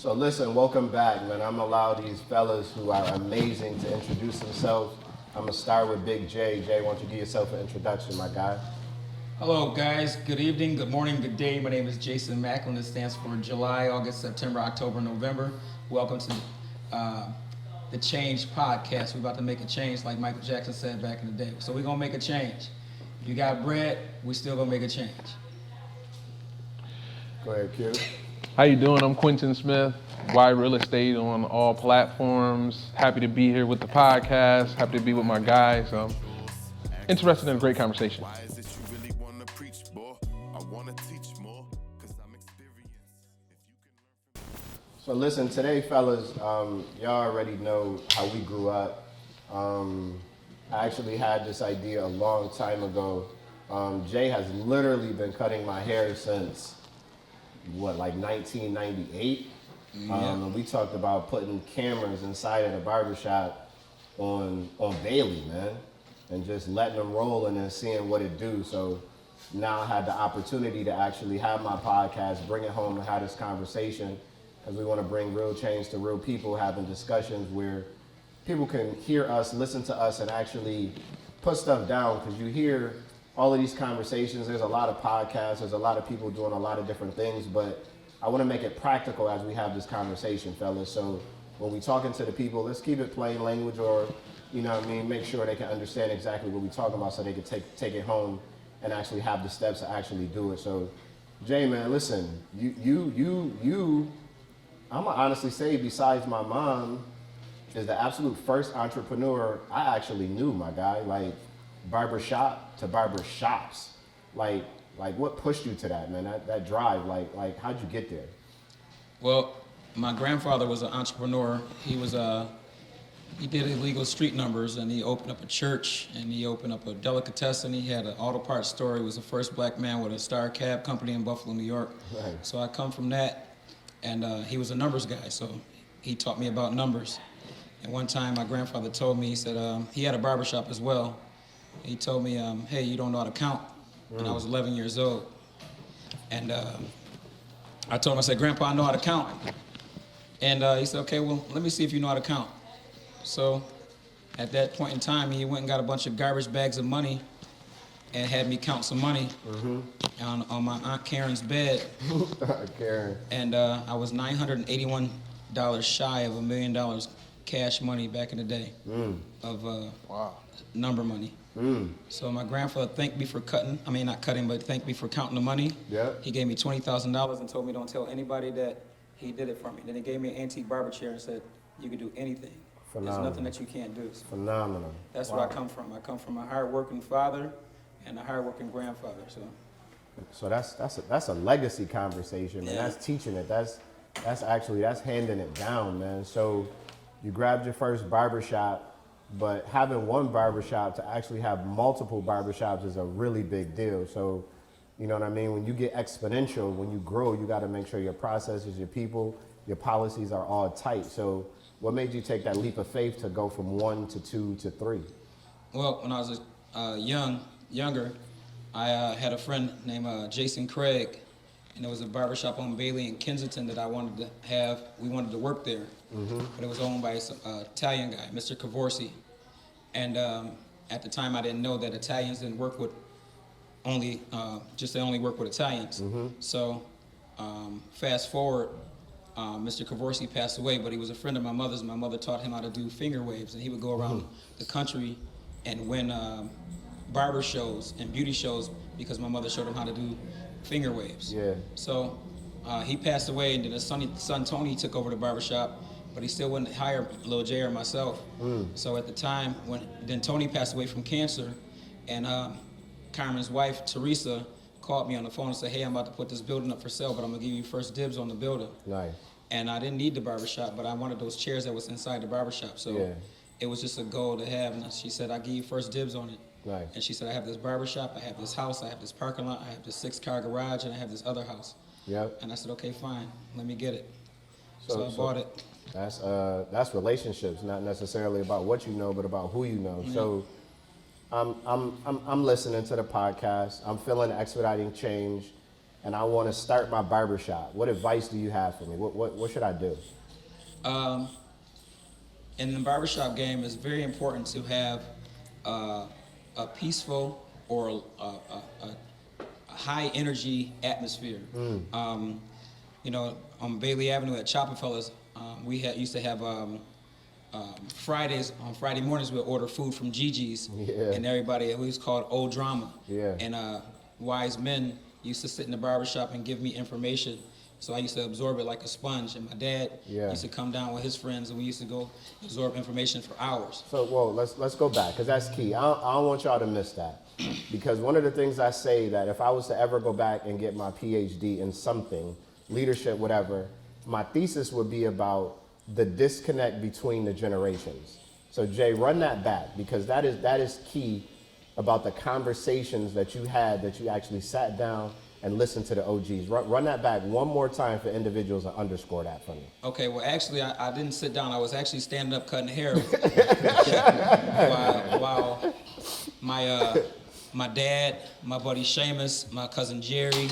So listen, welcome back, man. I'm gonna allow these fellas who are amazing to introduce themselves. I'm gonna start with Big J. Jay, why don't you give yourself an introduction, my guy? Hello guys, good evening, good morning, good day. My name is Jason Maclin. It stands for July, August, September, October, November. Welcome to the Change podcast. We're about to make a change like Michael Jackson said back in the day. So we're gonna make a change. If you got bread, we still gonna make a change. Go ahead, Q. How you doing? I'm Quentin Smith, Wide Real Estate on all platforms. Happy to be here with the podcast. Happy to be with my guys. Interested in a great conversation. So listen, today, fellas, y'all already know how we grew up. I actually had this idea a long time ago. Jay has literally been cutting my hair since, like 1998? And we talked about putting cameras inside of the barbershop on Bailey, man, and just letting them roll and then seeing what it do. So now I had the opportunity to actually have my podcast, bring it home and have this conversation, because we want to bring real change to real people, having discussions where people can hear us, listen to us, and actually put stuff down. Because you hear all of these conversations, there's a lot of podcasts, there's a lot of people doing a lot of different things, but I want to make it practical as we have this conversation, fellas. So when we talking to the people, let's keep it plain language, or, you know what I mean, make sure they can understand exactly what we're talking about so they can take it home and actually have the steps to actually do it. So, Jay, man, listen, you I'm gonna honestly say, besides my mom, is the absolute first entrepreneur I actually knew, my guy. Like, barbershop to barbershops. Like what pushed you to that, man? That drive, like how'd you get there? Well, my grandfather was an entrepreneur. He did illegal street numbers, and he opened up a church, and he opened up a delicatessen. He had an auto parts store. He was the first black man with a Star Cab company in Buffalo, New York. Right. So I come from that. And he was a numbers guy, so he taught me about numbers. And one time my grandfather told me, he said, he had a barbershop as well. He told me, hey, you don't know how to count. And I was 11 years old. And I told him, I said, Grandpa, I know how to count. And he said, okay, well, let me see if you know how to count. So at that point in time, he went and got a bunch of garbage bags of money and had me count some money on my Aunt Karen's bed. Karen. And I was $981 shy of $1 million cash money back in the day of number money. So my grandfather thanked me for thanked me for counting the money. Yeah. He gave me $20,000 and told me don't tell anybody that he did it for me. Then he gave me an antique barber chair and said, you can do anything. Phenomenal. There's nothing that you can't do. So Phenomenal. that's where I come from. I come from a hard-working father and a hard-working grandfather. So that's a legacy conversation, man. Yeah. That's teaching it. That's handing it down, man. So you grabbed your first barbershop, but having one barbershop to actually have multiple barbershops is a really big deal. So, you know what I mean? When you get exponential, when you grow, you got to make sure your processes, your people, your policies are all tight. So what made you take that leap of faith to go from 1 to 2 to 3? Well, when I was younger, I had a friend named Jason Craig, and there was a barbershop on Bailey in Kensington that I wanted to have. We wanted to work there, but it was owned by an Italian guy, Mr. Cavorsi. And at the time, I didn't know that Italians didn't work with they only work with Italians. So fast forward, Mr. Cavorsi passed away, but he was a friend of my mother's. My mother taught him how to do finger waves, and he would go around the country and win barber shows and beauty shows because my mother showed him how to do finger waves. Yeah. So he passed away, and then his son Tony took over the barbershop, but he still wouldn't hire Lil J or myself. So at the time, then Tony passed away from cancer, and Carmen's wife, Teresa, called me on the phone and said, hey, I'm about to put this building up for sale, but I'm gonna give you first dibs on the building. Nice. And I didn't need the barbershop, but I wanted those chairs that was inside the barbershop. So it was just a goal to have. And she said, I'll give you first dibs on it. Nice. And she said, I have this barbershop, I have this house, I have this parking lot, I have this 6-car garage, and I have this other house. Yep. And I said, okay, fine, let me get it. So I bought it. That's relationships, not necessarily about what you know, but about who you know. So I'm listening to the podcast. I'm feeling Expediting Change, and I want to start my barbershop. What advice do you have for me? What should I do? In the barbershop game, it's very important to have a peaceful or a high energy atmosphere. You know, on Bailey Avenue at Chopperfellas, we used to have Fridays, on Friday mornings we'd order food from Gigi's, and everybody, it was called Old Drama. And wise men used to sit in the barbershop and give me information. So I used to absorb it like a sponge, and my dad used to come down with his friends, and we used to go absorb information for hours. So, well, let's go back, because that's key. I don't want y'all to miss that, because one of the things I say that if I was to ever go back and get my PhD in something, leadership, whatever, my thesis would be about the disconnect between the generations. So Jay, run that back, because that is key about the conversations that you had, that you actually sat down and listened to the OGs. Run that back one more time for individuals and underscore that for me. Okay, well actually I didn't sit down. I was actually standing up cutting hair while my dad, my buddy Seamus, my cousin Jerry,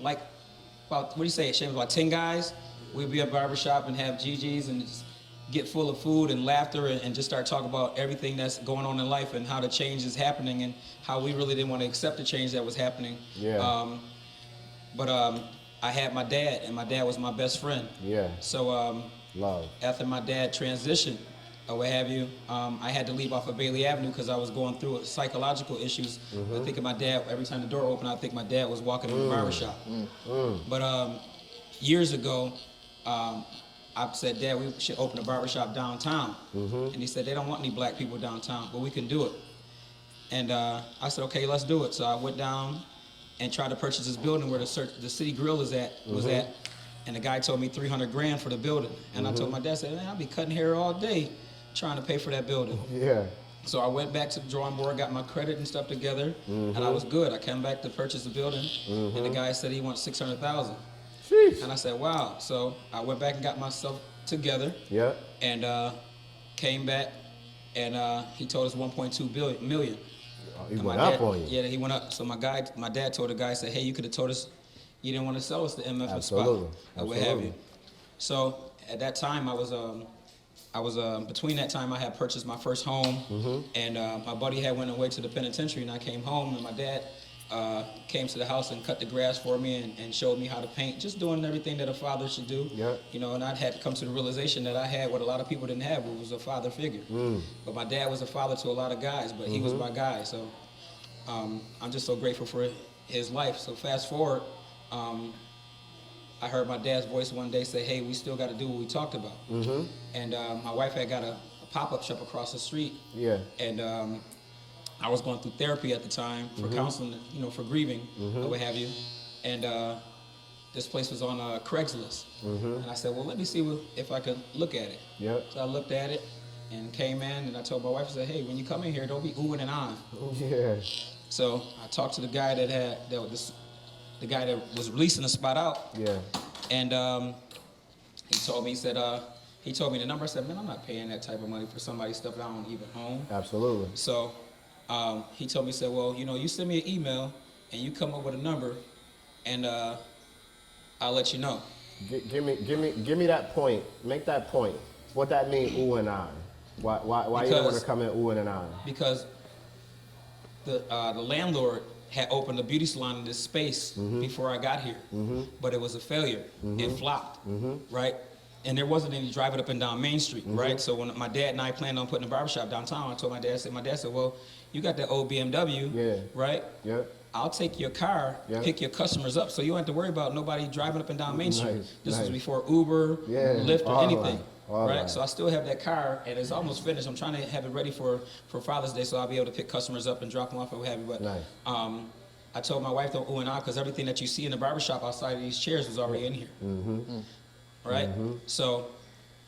like about, what do you say, Seamus, about 10 guys, we'd be at barbershop and have GGs and just get full of food and laughter and just start talking about everything that's going on in life and how the change is happening and how we really didn't want to accept the change that was happening. But I had my dad, and my dad was my best friend. So love. After my dad transitioned, or what have you, I had to leave off of Bailey Avenue because I was going through psychological issues. I think of my dad, every time the door opened, I think my dad was walking in the barbershop. But years ago, I said, Dad, we should open a barbershop downtown. And he said, they don't want any black people downtown, but we can do it. And I said, okay, let's do it. So I went down and tried to purchase this building where the City Grill was at. And the guy told me 300 grand for the building. And I told my dad, I said, man, I'll be cutting hair all day trying to pay for that building. So I went back to the drawing board, got my credit and stuff together, and I was good. I came back to purchase the building, and the guy said he wants 600,000. And I said, wow. So I went back and got myself together. And came back, and he told us 1.2 million. He went up on you. Yeah, he went up. So my dad told the guy, said, hey, you could have told us you didn't want to sell us the MF spot, or what have you. So at that time, I was between that time I had purchased my first home, and my buddy had went away to the penitentiary, and I came home, and my dad came to the house and cut the grass for me and showed me how to paint, just doing everything that a father should do. You know, and I had to come to the realization that I had what a lot of people didn't have, which was a father figure. But my dad was a father to a lot of guys, but he was my guy. So I'm just so grateful for his life. So fast forward, I heard my dad's voice one day say, hey, we still got to do what we talked about. And my wife had got a pop-up shop across the street. And I was going through therapy at the time for counseling, you know, for grieving, or what have you. And this place was on Craigslist. And I said, well, let me see if I could look at it. So I looked at it and came in, and I told my wife, I said, hey, when you come in here, don't be oohing and ahhing. So I talked to the guy the guy that was releasing the spot out. And he told me, he told me the number. I said, man, I'm not paying that type of money for somebody's stuff that I don't even own. So he told me, he said, well, you know, you send me an email and you come up with a number, and I'll let you know. Give me that point. Make that point. What that mean, ooh and ah? Why you don't want to come in ooh and ah? Because the landlord had opened a beauty salon in this space before I got here, but it was a failure. It flopped, right? And there wasn't any driving up and down Main Street, right? So when my dad and I planned on putting a barbershop downtown, I told my dad, well, you got that old BMW, right? I'll take your car, pick your customers up, so you don't have to worry about nobody driving up and down Main Street. This was before Uber, Lyft, or anything. Right? So I still have that car, and it's almost finished. I'm trying to have it ready for Father's Day, so I'll be able to pick customers up and drop them off or what have you. But I told my wife don't ooh and ah, because everything that you see in the barbershop outside of these chairs was already in here. Right? So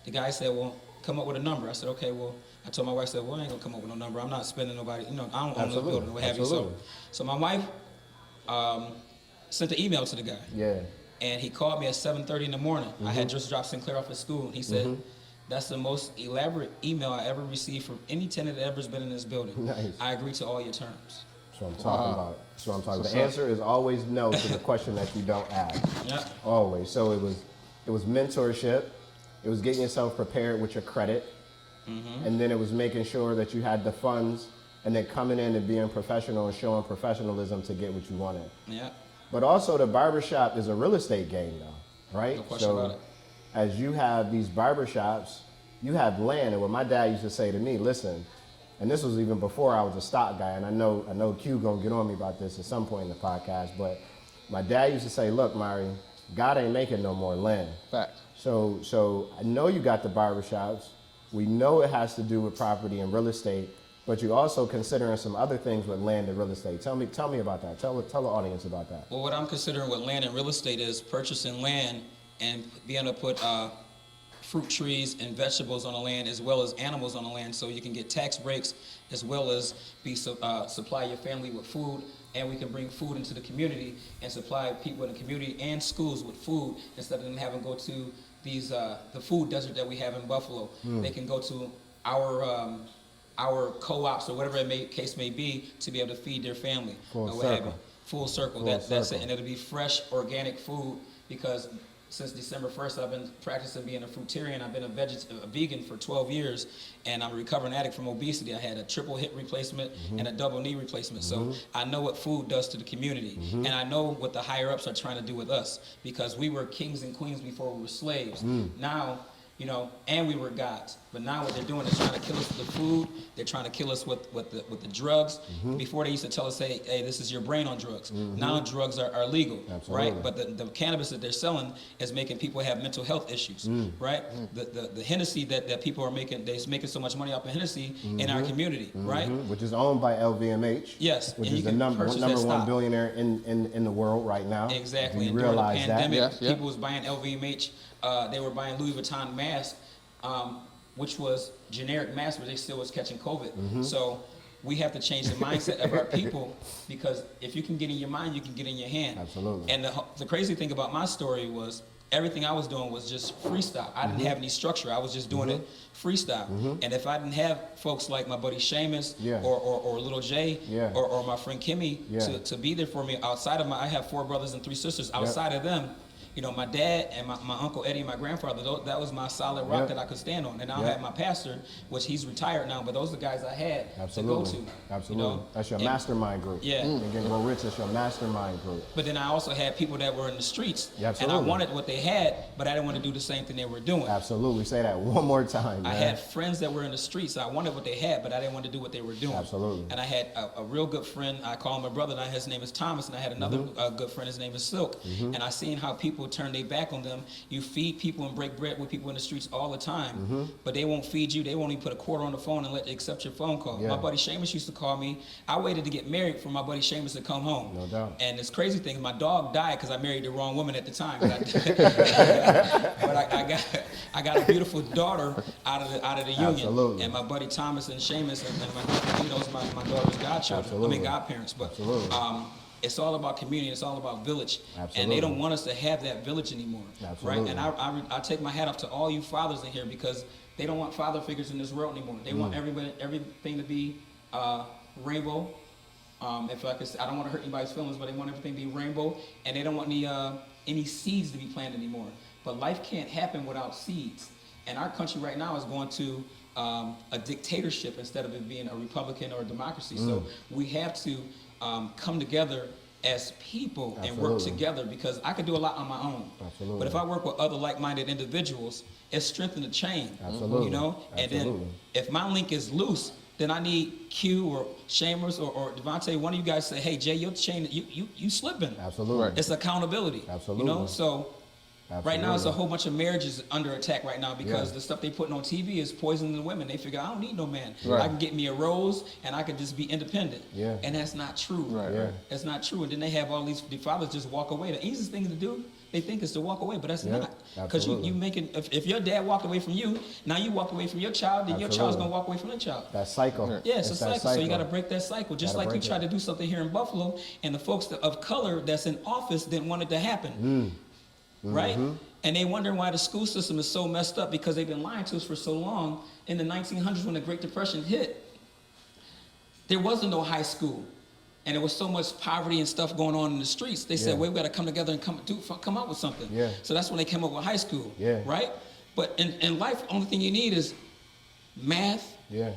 the guy said, well, come up with a number. I said, okay, well, I told my wife, I said, well, I ain't gonna come up with no number. I'm not spending nobody, you know, I don't own the building or what have you. So my wife sent an email to the guy. And he called me at 7:30 in the morning. I had just dropped Sinclair off at school. He said, that's the most elaborate email I ever received from any tenant that ever's been in this building. I agree to all your terms. That's what I'm talking about. That's what I'm talking about. The up? answer is always no to the question that you don't ask. Yeah. Always. So it was mentorship. It was getting yourself prepared with your credit. And then it was making sure that you had the funds and then coming in and being professional and showing professionalism to get what you wanted. Yeah. But also the barbershop is a real estate game though, right? No question about it. As you have these barbershops, you have land. And what my dad used to say to me, listen, and this was even before I was a stock guy, and I know Q gonna get on me about this at some point in the podcast, but my dad used to say, look, Mari, God ain't making no more land. Facts. So I know you got the barbershops. We know it has to do with property and real estate, but you're also considering some other things with land and real estate. Tell me about that. Tell the audience about that. Well, what I'm considering with land and real estate is purchasing land and being able to put fruit trees and vegetables on the land as well as animals on the land, so you can get tax breaks as well as supply your family with food, and we can bring food into the community and supply people in the community and schools with food instead of them having to go to these the food desert that we have in Buffalo. They can go to our co-ops or whatever case may be to be able to feed their family. Full what circle. have you. Full circle. Full That's it, circle. and it'll be fresh, organic food because since December 1st, I've been practicing being a fruitarian. I've been a vegan for 12 years, and I'm a recovering addict from obesity. I had a triple hip replacement and a double knee replacement. So I know what food does to the community, and I know what the higher ups are trying to do with us because we were kings and queens before we were slaves. Now, and we were gods. But now what they're doing is trying to kill us with the food. They're trying to kill us with the drugs. Before they used to tell us, hey, this is your brain on drugs. Now drugs are legal, Absolutely. right? But the cannabis that they're selling is making people have mental health issues, right? The Hennessy that people are making, they're making so much money off of Hennessy in our community, right? Which is owned by LVMH. Yes, Which and is you the can number purchase that one stock. billionaire in the world right now. Exactly. You And during the realize pandemic, that? Yes, yeah. people was buying LVMH. They were buying Louis Vuitton masks, which was generic masks, but they still was catching COVID. So we have to change the mindset of our people because if you can get in your mind, you can get in your hand. Absolutely. And the crazy thing about my story was everything I was doing was just freestyle. I didn't have any structure. I was just doing it freestyle. And if I didn't have folks like my buddy Seamus Yeah. or Little Jay Yeah. or my friend Kimmy Yeah. to be there for me outside of I have 4 brothers and 3 sisters. Outside of them, my dad and my uncle Eddie and my grandfather, that was my solid rock Yep. that I could stand on. And I Yep. had my pastor, which he's retired now, but those are the guys I had Absolutely. to go to. Absolutely. That's your And- mastermind group. Yeah. Again, Go Rich is your mastermind group. But then I also had people that were in the streets, Yeah, and I absolutely. wanted what they had, but I didn't want to do the same thing they were doing. Absolutely. Say that one more time, I man. had friends that were in the streets. I wanted what they had, but I didn't want to do what they were doing. Absolutely. And I had a real good friend. I call him my brother. Now his name is Thomas, and I had another good friend. His name is Silk. And I seen how people turn their back on them. You feed people and break bread with people in the streets all the time, but they won't feed you. They won't even put a quarter on the phone and let you accept your phone call. Yeah. My buddy Seamus used to call me. I waited to get married for my buddy Seamus to come home. No doubt. And this crazy thing, my dog died because I married the wrong woman at the time. But I got a beautiful daughter out of the union. Absolutely. And my buddy Thomas and Seamus and my daughter's godchildren. Absolutely. Godparents. But Absolutely. it's all about community. It's all about village. Absolutely. And they don't want us to have that village anymore. Absolutely. Right? And I take my hat off to all you fathers in here because they don't want father figures in this world anymore. They want everything to be rainbow. If I could say, I don't want to hurt anybody's feelings, but they want everything to be rainbow, and they don't want any seeds to be planted anymore. But life can't happen without seeds. And our country right now is going to a dictatorship instead of it being a republican or a democracy. So we have to come together as people and work Absolutely. together because I could do a lot on my own. Absolutely. But if I work with other like-minded individuals, it strengthens the chain. Absolutely. You know? And Absolutely. then if my link is loose, then I need Q or Shamers or Devontae, one of you guys say, hey, Jay, your chain, you slipping. Absolutely. Right. It's accountability. Absolutely. You know? So right now, it's a Absolutely. whole bunch of marriages under attack right now because Yeah. the stuff they putting on TV is poisoning the women. They figure, I don't need no man. Right. I can get me a rose and I can just be independent. Yeah. And that's not true. Right, Yeah. right. That's not true. And then they have all these, the fathers just walk away. The easiest thing to do, they think is to walk away, but that's Yeah, not. Because you absolutely. making, if your dad walked away from you, now you walked away from your child, then your child's Absolutely. going to walk away from their child. That cycle. Yeah, it's a that cycle. So you got to break that cycle. Just Gotta like you break tried it. to do something here in Buffalo, and the folks of color that's in office didn't want it to happen. Right? And they wonder why the school system is so messed up because they've been lying to us for so long. In the 1900s, when the Great Depression hit, there wasn't no high school. And there was so much poverty and stuff going on in the streets. They said, we've got to come together and come up with something. Yeah. So that's when they came up with high school, Yeah. right? But in life, only thing you need is math Yeah.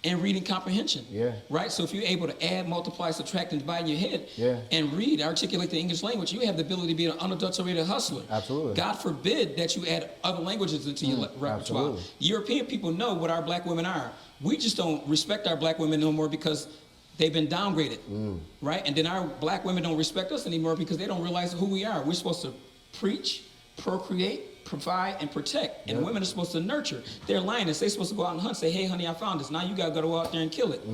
and reading comprehension, Yeah. right? So if you're able to add, multiply, subtract, and divide in your head, and read, articulate the English language, you have the ability to be an unadulterated hustler. Absolutely. God forbid that you add other languages into your repertoire. Absolutely. European people know what our black women are. We just don't respect our black women no more because they've been downgraded, right? And then our black women don't respect us anymore because they don't realize who we are. We're supposed to preach, procreate, provide, and protect. And women are supposed to nurture. They're lioness. They're supposed to go out and hunt, say, hey, honey, I found this. Now you got to go out there and kill it.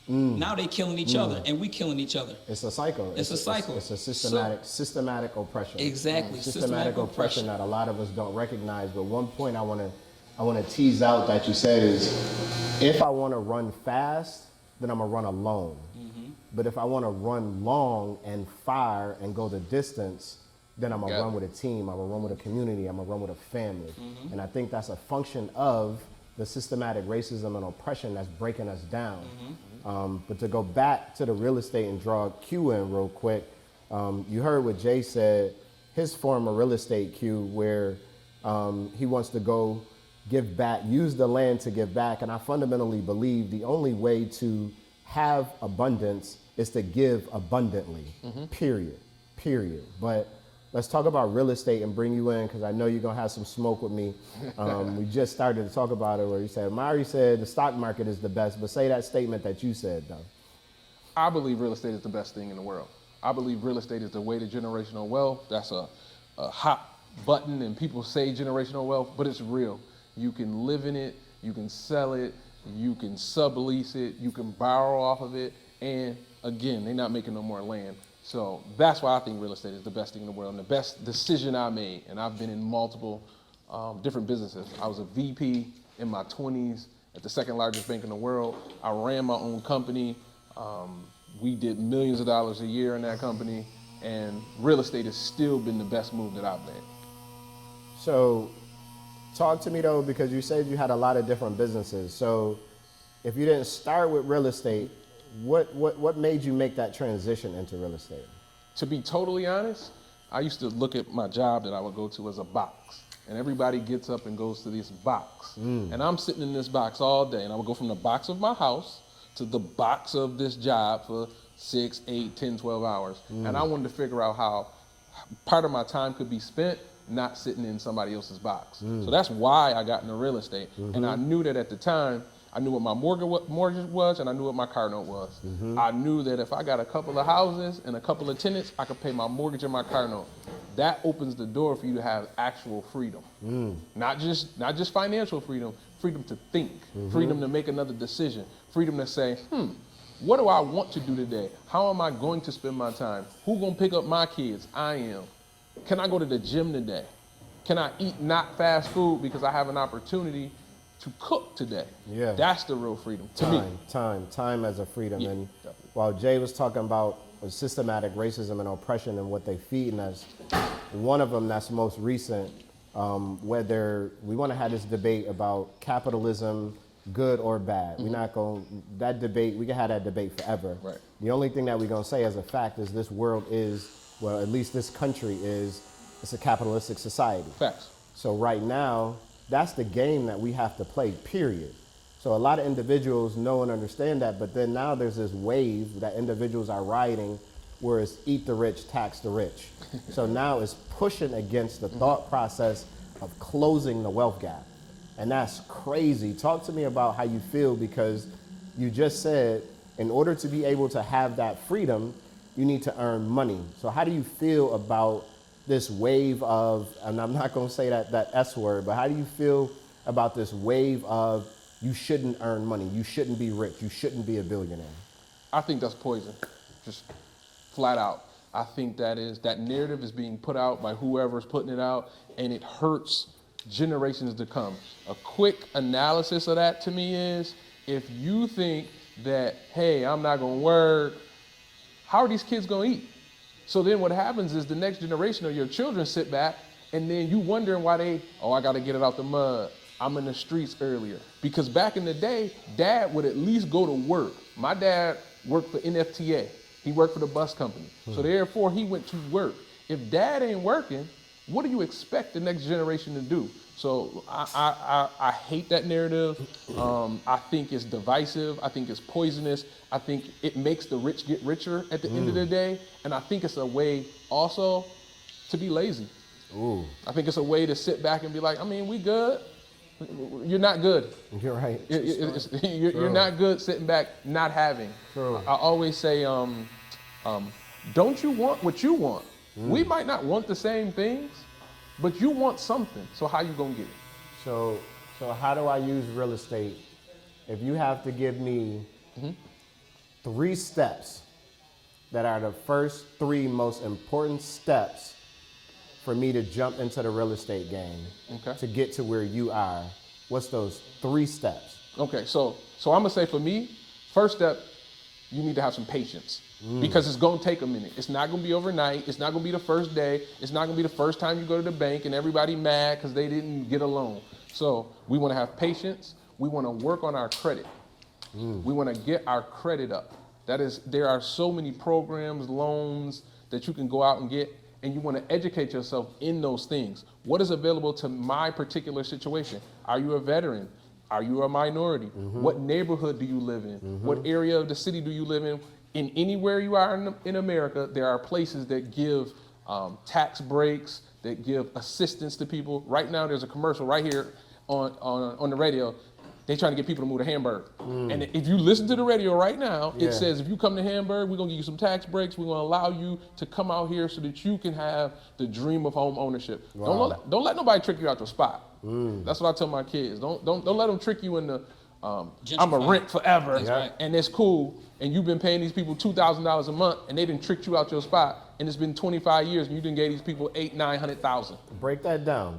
Now they killing each other, and we killing each other. It's a cycle. It's a cycle. It's a systematic oppression. Exactly. Systematic oppression that a lot of us don't recognize. But one point I want to tease out that you said is, if I want to run fast, then I'm going to run alone. But if I want to run long and fire and go the distance, then I'm going to run with a team, I'm going to run with a community, I'm going to run with a family. And I think that's a function of the systematic racism and oppression that's breaking us down. But to go back to the real estate and draw Q in real quick, you heard what Jay said, his former real estate Q, where he wants to go give back, use the land to give back. And I fundamentally believe the only way to have abundance is to give abundantly, period. But let's talk about real estate and bring you in, because I know you're gonna have some smoke with me. We just started to talk about it where you said, Mari said the stock market is the best, but say that statement that you said though. I believe real estate is the best thing in the world. I believe real estate is the way to generational wealth. That's a hot button, and people say generational wealth, but it's real. You can live in it, you can sell it, you can sublease it, you can borrow off of it, and again, they're not making no more land. So that's why I think real estate is the best thing in the world and the best decision I made. And I've been in multiple different businesses. I was a VP in my 20s at the second largest bank in the world. I ran my own company. We did millions of dollars a year in that company, and real estate has still been the best move that I've made. So talk to me though, because you said you had a lot of different businesses. So if you didn't start with real estate, what made you make that transition into real estate? To be totally honest, I used to look at my job that I would go to as a box. And everybody gets up and goes to this box. And I'm sitting in this box all day. And I would go from the box of my house to the box of this job for 6, 8, 10, 12 hours. And I wanted to figure out how part of my time could be spent not sitting in somebody else's box. So that's why I got into real estate. And I knew that at the time, I knew what my mortgage was, and I knew what my car note was. I knew that if I got a couple of houses and a couple of tenants, I could pay my mortgage and my car note. That opens the door for you to have actual freedom. Not just financial freedom, freedom to think, freedom to make another decision, freedom to say, what do I want to do today? How am I going to spend my time? Who's gonna pick up my kids? I am. Can I go to the gym today? Can I eat not fast food because I have an opportunity to cook today? Yeah. That's the real freedom to me. Time as a freedom. Yeah, And definitely. while Jay was talking about systematic racism and oppression and what they feeding us, one of them that's most recent, whether we want to have this debate about capitalism, good or bad. We're not going, that debate, we can have that debate forever. Right. The only thing that we're going to say as a fact is this world is, well, at least this country is, it's a capitalistic society. Facts. So right now, that's the game that we have to play, period. So a lot of individuals know and understand that, but then now there's this wave that individuals are riding where it's eat the rich, tax the rich. So now it's pushing against the thought process of closing the wealth gap. And that's crazy. Talk to me about how you feel, because you just said in order to be able to have that freedom, you need to earn money. So how do you feel about this wave of, and I'm not gonna say that S word, but how do you feel about this wave of you shouldn't earn money, you shouldn't be rich, you shouldn't be a billionaire? I think that's poison, just flat out. I think that narrative is being put out by whoever's putting it out, and it hurts generations to come. A quick analysis of that to me is, if you think that, hey, I'm not gonna work, how are these kids gonna eat? So then what happens is the next generation of your children sit back, and then you wondering why I gotta get it out the mud. I'm in the streets earlier. Because back in the day, dad would at least go to work. My dad worked for NFTA. He worked for the bus company. So therefore, he went to work. If dad ain't working, what do you expect the next generation to do? So I hate that narrative. I think it's divisive. I think it's poisonous. I think it makes the rich get richer at the end of the day. And I think it's a way also to be lazy. Ooh. I think it's a way to sit back and be like, I mean, we good. You're not good. You're right. You're not good sitting back, not having. True. I always say, don't you want what you want? We might not want the same things, but you want something. So how you gonna get it? So how do I use real estate? If you have to give me 3 steps that are the first 3 most important steps for me to jump into the real estate game to get to where you are, what's those 3 steps? Okay, so I'm gonna say for me, first step, you need to have some patience because it's gonna take a minute. It's not gonna be overnight. It's not gonna be the first day. It's not gonna be the first time you go to the bank and everybody mad because they didn't get a loan. So we wanna have patience. We wanna work on our credit. We wanna get our credit up. There are so many programs, loans that you can go out and get, and you wanna educate yourself in those things. What is available to my particular situation? Are you a veteran? Are you a minority? What neighborhood do you live in? What area of the city do you live in? In anywhere you are in America, there are places that give tax breaks, that give assistance to people. Right now, there's a commercial right here on the radio. They're trying to get people to move to Hamburg. And if you listen to the radio right now, it says, if you come to Hamburg, we're gonna give you some tax breaks. We're gonna allow you to come out here so that you can have the dream of home ownership. Wow. Don't let nobody trick you out your spot. That's what I tell my kids. Don't let them trick you into, I'm a rent forever, right. and it's cool, and you've been paying these people $2,000 a month, and they didn't trick you out your spot, and it's been 25 years, and you didn't give these people $800,000-900,000. Break that down.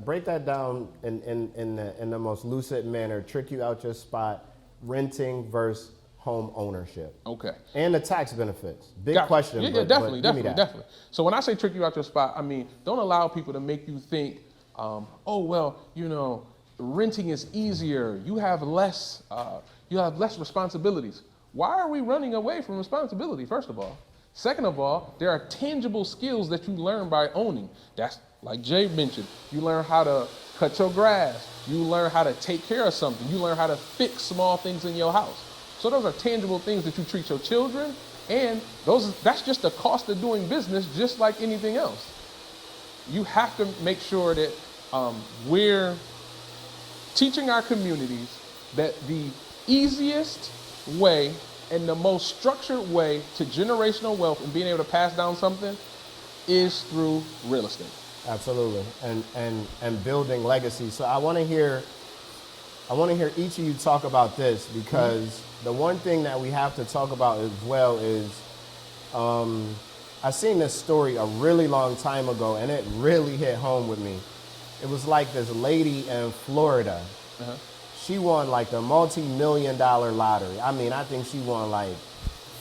Break that down in the most lucid manner. Trick you out your spot. Renting versus home ownership. Okay. And the tax benefits. Big Gotcha. question. Yeah, but definitely. So when I say trick you out your spot, I mean, don't allow people to make you think, renting is easier. You have less responsibilities. Why are we running away from responsibility, first of all? Second of all, there are tangible skills that you learn by owning. That's like Jay mentioned. You learn how to cut your grass. You learn how to take care of something. You learn how to fix small things in your house. So those are tangible things that you treat your children, and that's just the cost of doing business, just like anything else. You have to make sure that we're teaching our communities that the easiest way and the most structured way to generational wealth and being able to pass down something is through real estate. Absolutely, and building legacy. So I want to hear each of you talk about this, because the one thing that we have to talk about as well is I seen this story a really long time ago, and it really hit home with me. It was like this lady in Florida. She won like the multi-million-dollar lottery. I mean, I think she won like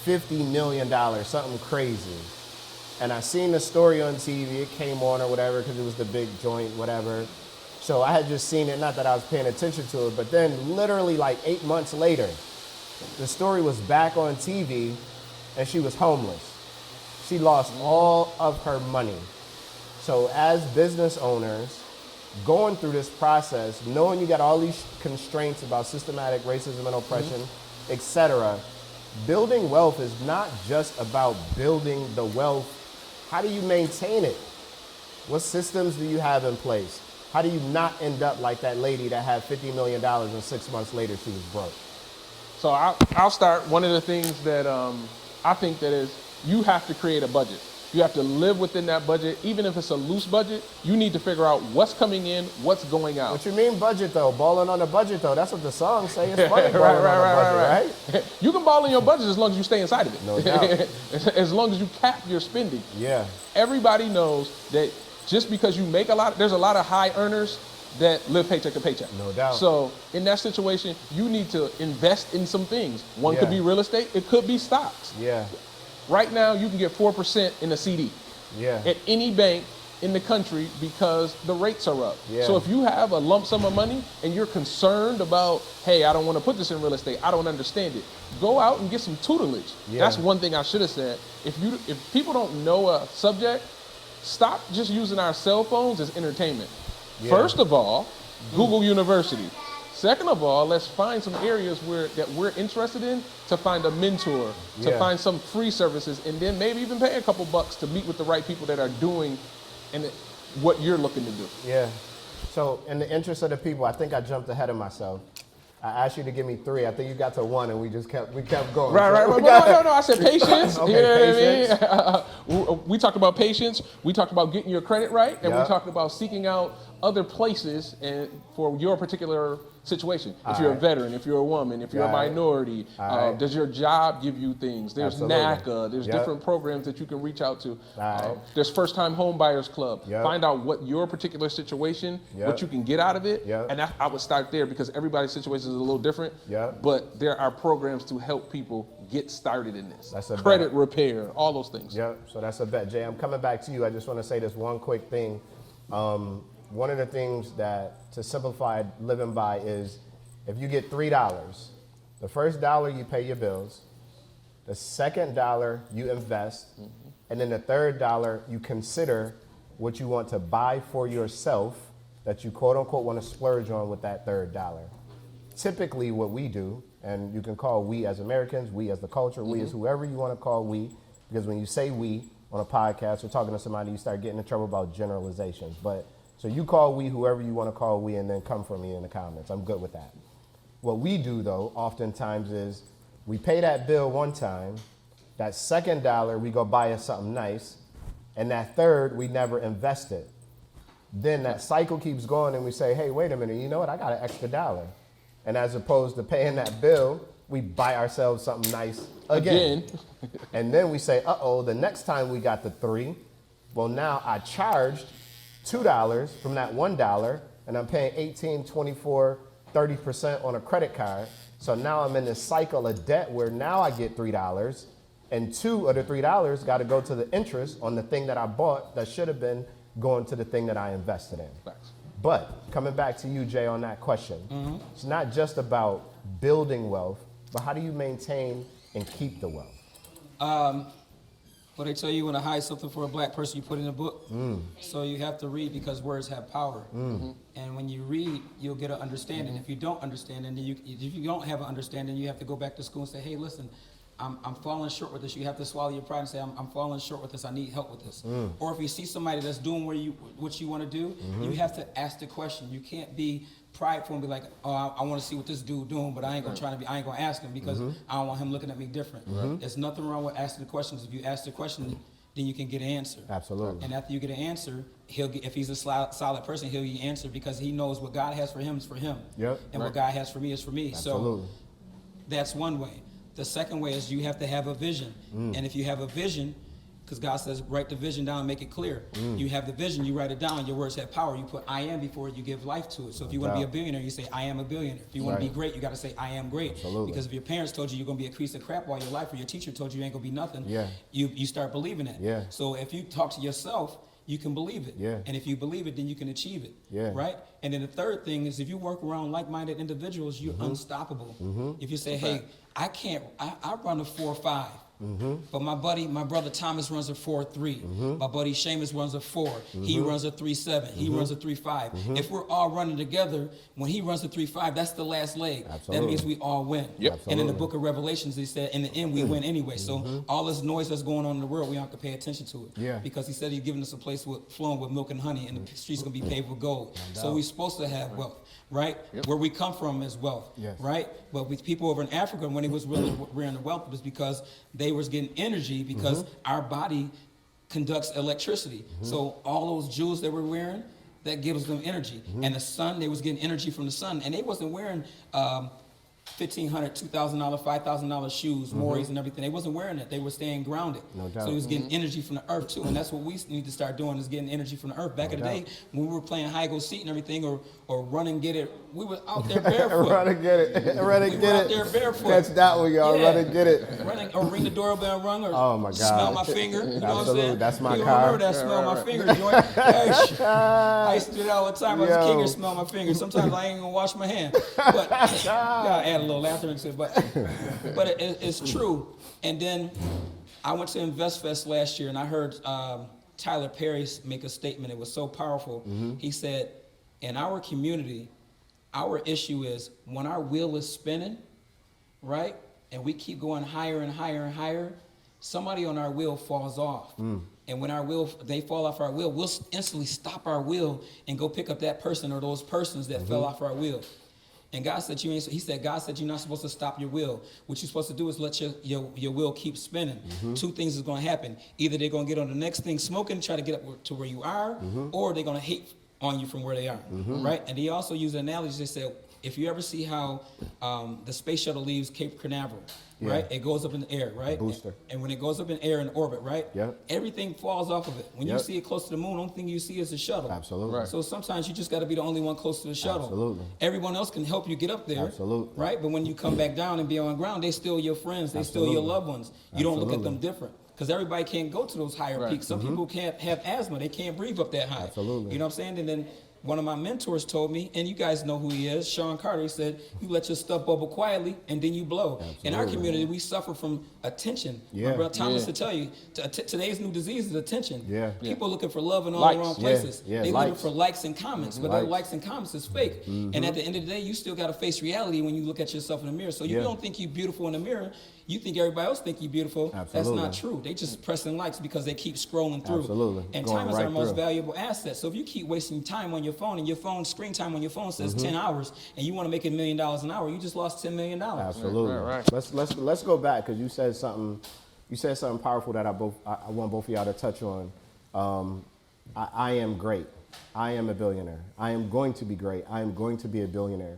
$50 million, something crazy. And I seen the story on TV. It came on or whatever because it was the big joint, whatever. So I had just seen it, not that I was paying attention to it, but then literally like 8 months later, the story was back on TV and she was homeless. She lost all of her money. So as business owners, going through this process, knowing you got all these constraints about systematic racism and oppression, etc., building wealth is not just about building the wealth. How do you maintain it? What systems do you have in place? How do you not end up like that lady that had $50 million and 6 months later she was broke? So I'll start. One of the things that I think that is, you have to create a budget. You have to live within that budget. Even if it's a loose budget, you need to figure out what's coming in, what's going out. What you mean budget though? Balling on a budget though. That's what the song say. It's funny balling on a budget, right? You can ball in your budget as long as you stay inside of it. No doubt. As long as you cap your spending. Yeah. Everybody knows that just because you make a lot, there's a lot of high earners that live paycheck to paycheck. No doubt. So in that situation, you need to invest in some things. One could be real estate. It could be stocks. Yeah. Right now, you can get 4% in a CD. Yeah. At any bank in the country because the rates are up. Yeah. So if you have a lump sum of money and you're concerned about, hey, I don't want to put this in real estate, I don't understand it, go out and get some tutelage. Yeah. That's one thing I should have said. If people don't know a subject, stop just using our cell phones as entertainment. Yeah. First of all, Google University. Second of all, let's find some areas that we're interested in to find a mentor, to Yeah. find some free services, and then maybe even pay a couple bucks to meet with the right people that are doing what you're looking to do. Yeah. So in the interest of the people, I think I jumped ahead of myself. I asked you to give me 3. I think you got to 1, and we kept going. Right. No. I said patience. Okay, You know patience. what I mean? We talked about patience. We talked about getting your credit right, and Yeah. we talked about seeking out other places and for your particular situation. If All you're a right. veteran, if you're a woman, if you're All a right. minority, All right. does your job give you things? There's Absolutely. NACA. There's Yep. different programs that you can reach out to. Right. There's First Time Home Buyers Club. Yep. Find out what your particular situation, Yep. what you can get out of it, Yep. and I would start there because everybody's situation is a little different. Yep. But there are programs to help people get started in this. That's a Credit bet. repair, all those things. Yep, so that's a bet. Jay, I'm coming back to you. I just want to say this one quick thing. One of the things that to simplify living by is if you get $3, the first dollar you pay your bills, the second dollar you invest, and then the third dollar you consider what you want to buy for yourself that you quote unquote want to splurge on with that third dollar. Typically what we do, and you can call we as Americans, we as the culture, we as whoever you want to call we, because when you say we on a podcast or talking to somebody, you start getting in trouble about generalizations. But so you call we whoever you want to call we, and then come for me in the comments. I'm good with that. What we do though, oftentimes is we pay that bill one time, that second dollar we go buy us something nice, and that third we never invest it. Then that cycle keeps going and we say, hey, wait a minute, you know what, I got an extra dollar. And as opposed to paying that bill, we buy ourselves something nice again. And then we say, uh-oh, the next time we got the 3, well now I charged $2 from that $1 and I'm paying 18, 24, 30% on a credit card. So now I'm in this cycle of debt where now I get $3 and 2 of the $3 got to go to the interest on the thing that I bought that should have been going to the thing that I invested in. Facts. But coming back to you, Jay, on that question, it's not just about building wealth, but how do you maintain and keep the wealth? What they tell you, when to hide something for a black person, you put it in a book. So you have to read because words have power. And when you read, you'll get an understanding. If you don't understand, and if you don't have an understanding, you have to go back to school and say, hey, listen, I'm falling short with this. You have to swallow your pride and say, I'm falling short with this. I need help with this. Or if you see somebody that's doing what you want to do, you have to ask the question. You can't be prideful and be like, oh, I want to see what this dude doing, but I ain't gonna I ain't gonna ask him because I don't want him looking at me different. There's nothing wrong with asking the questions. If you ask the question, then you can get an answer. Absolutely. And after you get an answer, if he's a solid person, he'll get an answer because he knows what God has for him is for him. Yep. And what God has for me is for me. Absolutely. So that's one way. The second way is you have to have a vision. And if you have a vision, because God says, write the vision down and make it clear. You have the vision, you write it down, your words have power. You put I am before it, you give life to it. So if you want to be a billionaire, you say, I am a billionaire. If you want to be great, you got to say, I am great. Absolutely. Because if your parents told you you're going to be a piece of crap all your life, or your teacher told you you ain't going to be nothing, you start believing it. Yeah. So if you talk to yourself, you can believe it. Yeah. And if you believe it, then you can achieve it. Yeah. Right? And then the third thing is if you work around like-minded individuals, you're unstoppable. If you say, hey, I run a 4.5. But my brother Thomas runs a 4.3. My buddy Seamus runs a 4. He runs a 3.7. He runs a 3.5. If we're all running together, when he runs a 3.5, that's the last leg. Absolutely. That means we all win. Yep. And in the book of Revelations, he said, in the end, we win anyway. So all this noise that's going on in the world, we have to pay attention to it. Yeah. Because he said he's giving us a place flowing with milk and honey, and the streets going to be paved with gold. So we're supposed to have wealth, right? Where we come from is wealth, right? But with people over in Africa, when they was really wearing the wealth, it was because they was getting energy because our body conducts electricity. So all those jewels that we're wearing, that gives them energy. And the sun, they was getting energy from the sun, and they wasn't wearing $1,500, $2,000, $5,000 shoes, Maury's and everything. They wasn't wearing it. They were staying grounded. No doubt. So he was getting energy from the earth too, and that's what we need to start doing, is getting energy from the earth. Back in the day, when we were playing hide go seek and everything, or run and get it, we were out there barefoot. Run and get it. Run and We were get out it. there barefoot. Catch that one, y'all. Yeah. Run and get it. Running, or ring the doorbell rung, or Oh, my God. smell my finger. You know what I'm Absolutely. saying? That's my you car. remember that smell my finger joint? Hey, I used to do that all the time. I was a kid and smell my finger. Sometimes I ain't gonna wash my hand, but gotta add a little laughter into it. But it's true. And then I went to InvestFest last year, and I heard Tyler Perry make a statement. It was so powerful. He said, in our community, our issue is when our wheel is spinning, right, and we keep going higher and higher and higher, somebody on our wheel falls off. And when they fall off our wheel, we'll instantly stop our wheel and go pick up that person or those persons that fell off our wheel. And God said God said you're not supposed to stop your wheel. What you're supposed to do is let your wheel keep spinning. Two things is going to happen. Either they're going to get on the next thing smoking, try to get up to where you are, or they're going to hate on you from where they are, right? And he also used an analogy. They said, if you ever see how the Space Shuttle leaves Cape Canaveral, right? It goes up in the air, right? Booster. And when it goes up in air in orbit, right? Yep. Everything falls off of it. When you see it close to the moon, the only thing you see is the shuttle. Absolutely. Right. So sometimes you just got to be the only one close to the shuttle. Absolutely. Everyone else can help you get up there. Absolutely. Right? But when you come back down and be on ground, they still your friends. They still your loved ones. You don't look at them different. Because everybody can't go to those higher peaks. Some people can't have asthma. They can't breathe up that high. Absolutely. You know what I'm saying? And then one of my mentors told me, and you guys know who he is, Sean Carter, he said, you let your stuff bubble quietly and then you blow. Absolutely. In our community, we suffer from attention. My brother Thomas to tell you, today's new disease is attention. People are looking for love in all the wrong places. They looking for likes and comments, but that likes and comments is fake. And at the end of the day, you still got to face reality when you look at yourself in the mirror. So you don't think you're beautiful in the mirror. You think everybody else think you're beautiful. That's not true. They just pressing likes because they keep scrolling through. Absolutely. And Going time is right our most through. valuable asset. So if you keep wasting time on your phone, and your phone screen time on your phone says 10 hours, and you want to make $1 million an hour, you just lost $10 million. Absolutely. Right. Let's go back, because you said something powerful that I want both of y'all to touch on. I am great. I am a billionaire. I am going to be great. I am going to be a billionaire.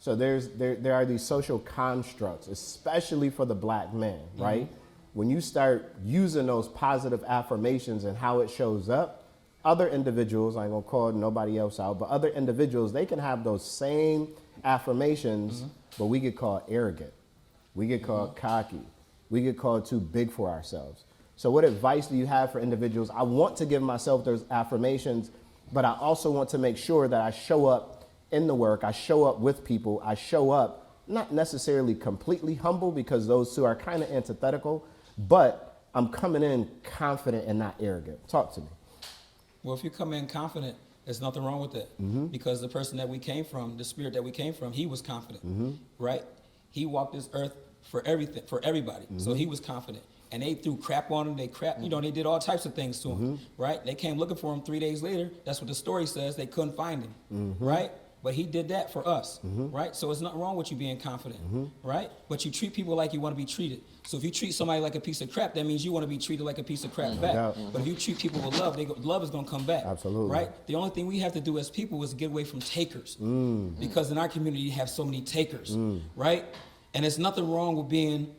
So there are these social constructs, especially for the black man, right? When you start using those positive affirmations and how it shows up, other individuals, I ain't gonna call nobody else out, but other individuals, they can have those same affirmations, but we get called arrogant. We get called cocky. We get called too big for ourselves. So what advice do you have for individuals? I want to give myself those affirmations, but I also want to make sure that I show up in the work, I show up with people, I show up not necessarily completely humble, because those two are kind of antithetical, but I'm coming in confident and not arrogant. Talk to me. Well, if you come in confident, there's nothing wrong with it. Because the person that we came from, the spirit that we came from, he was confident, right? He walked this earth for everything, for everybody. So he was confident. And they threw crap on him. They they did all types of things to him, right? They came looking for him 3 days later. That's what the story says. They couldn't find him, right? But he did that for us, right? So it's not wrong with you being confident, right? But you treat people like you want to be treated. So if you treat somebody like a piece of crap, that means you want to be treated like a piece of crap back. But if you treat people with love, love is going to come back. Absolutely. Right? The only thing we have to do as people is get away from takers. Because in our community, you have so many takers, right? And there's nothing wrong with being,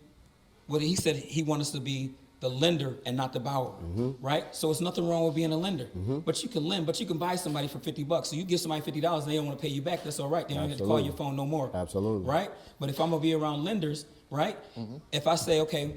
what he said, he wants us to be the lender and not the borrower, right? So it's nothing wrong with being a lender, but you can lend, but you can buy somebody for $50. So you give somebody $50 and they don't want to pay you back, that's all right. They don't have to call your phone no more. Absolutely. Right? But if I'm gonna be around lenders, right? If I say, okay,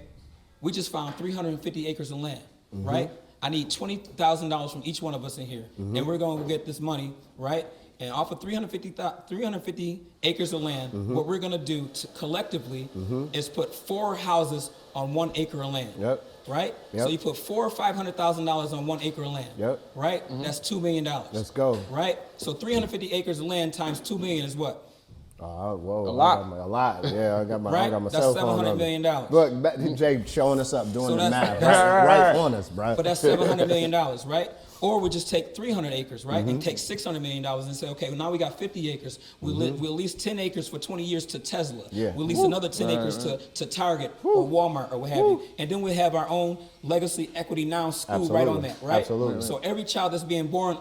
we just found 350 acres of land, right? I need $20,000 from each one of us in here, and we're gonna get this money, right? And off of 350 acres of land, what we're gonna do collectively is put 4 houses on 1 acre of land. Right? So you put $400,000 or $500,000 on 1 acre of land. Right? That's $2 million. Let's go. Right? So 350 acres of land times $2 million is what? Whoa, A lot. A lot. Yeah, I got my That's cell phone $700 number. million. Look, Jay showing us up, doing So the that's- math. that's- Right on us, bro. But that's $700 million, right? Or we just take 300 acres, right? And take $600 million and say, okay, well, now we got 50 acres. We'll lease 10 acres for 20 years to Tesla. We'll lease another 10 acres to Target or Walmart or what have you. And then we'll have our own Legacy Equity Now school right on that, right? Absolutely. So every child that's being born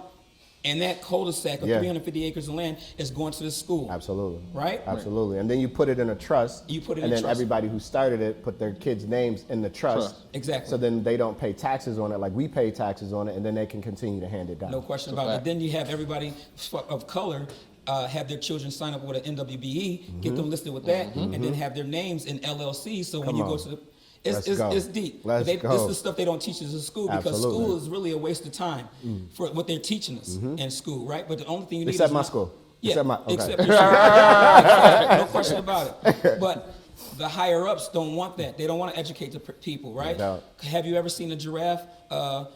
And that cul-de-sac of 350 acres of land is going to the school. Absolutely. Right? Absolutely. And then you put it in a trust. You put it in and a then trust. everybody who started it put their kids' names in the trust. Exactly. So then they don't pay taxes on it like we pay taxes on it, and then they can continue to hand it down. No question about it. But then you have everybody of color have their children sign up with an NWBE, get them listed with that, and then have their names in LLC. So when you go to the it's deep. Let's go. This is the stuff they don't teach us in school because Absolutely. school is really a waste of time for what they're teaching us in school, right? But the only thing you need Except is my school. Yeah, Okay. except your school. No question about it. But the higher ups don't want that. They don't want to educate the people, right? No doubt. Have you ever seen a giraffe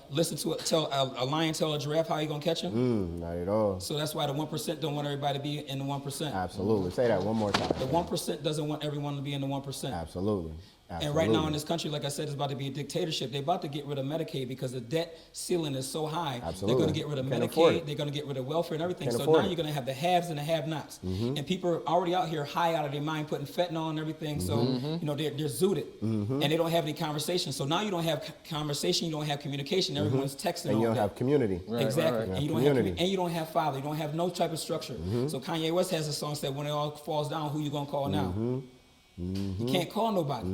listen to a lion tell a giraffe how you gonna catch him? Not at all. So that's why the 1% don't want everybody to be in the 1%. Absolutely. Say that one more time. The 1% doesn't want everyone to be in the 1%. Absolutely. And right now in this country, like I said, it's about to be a dictatorship. They're about to get rid of Medicaid because the debt ceiling is so high. Absolutely. They're going to get rid of Can't afford Medicaid. it. They're going to get rid of welfare and everything. Can't So afford now it. you're going to have the haves and the have-nots. And people are already out here high out of their mind, putting fentanyl and everything. So, you know, they're zooted. And they don't have any conversation. So now you don't have conversation. You don't have communication. Everyone's texting And all you don't day. have community. Exactly. right. And you don't have and you don't have father. You don't have no type of structure. So Kanye West has a song that when it all falls down, who you gonna call now? You can't call nobody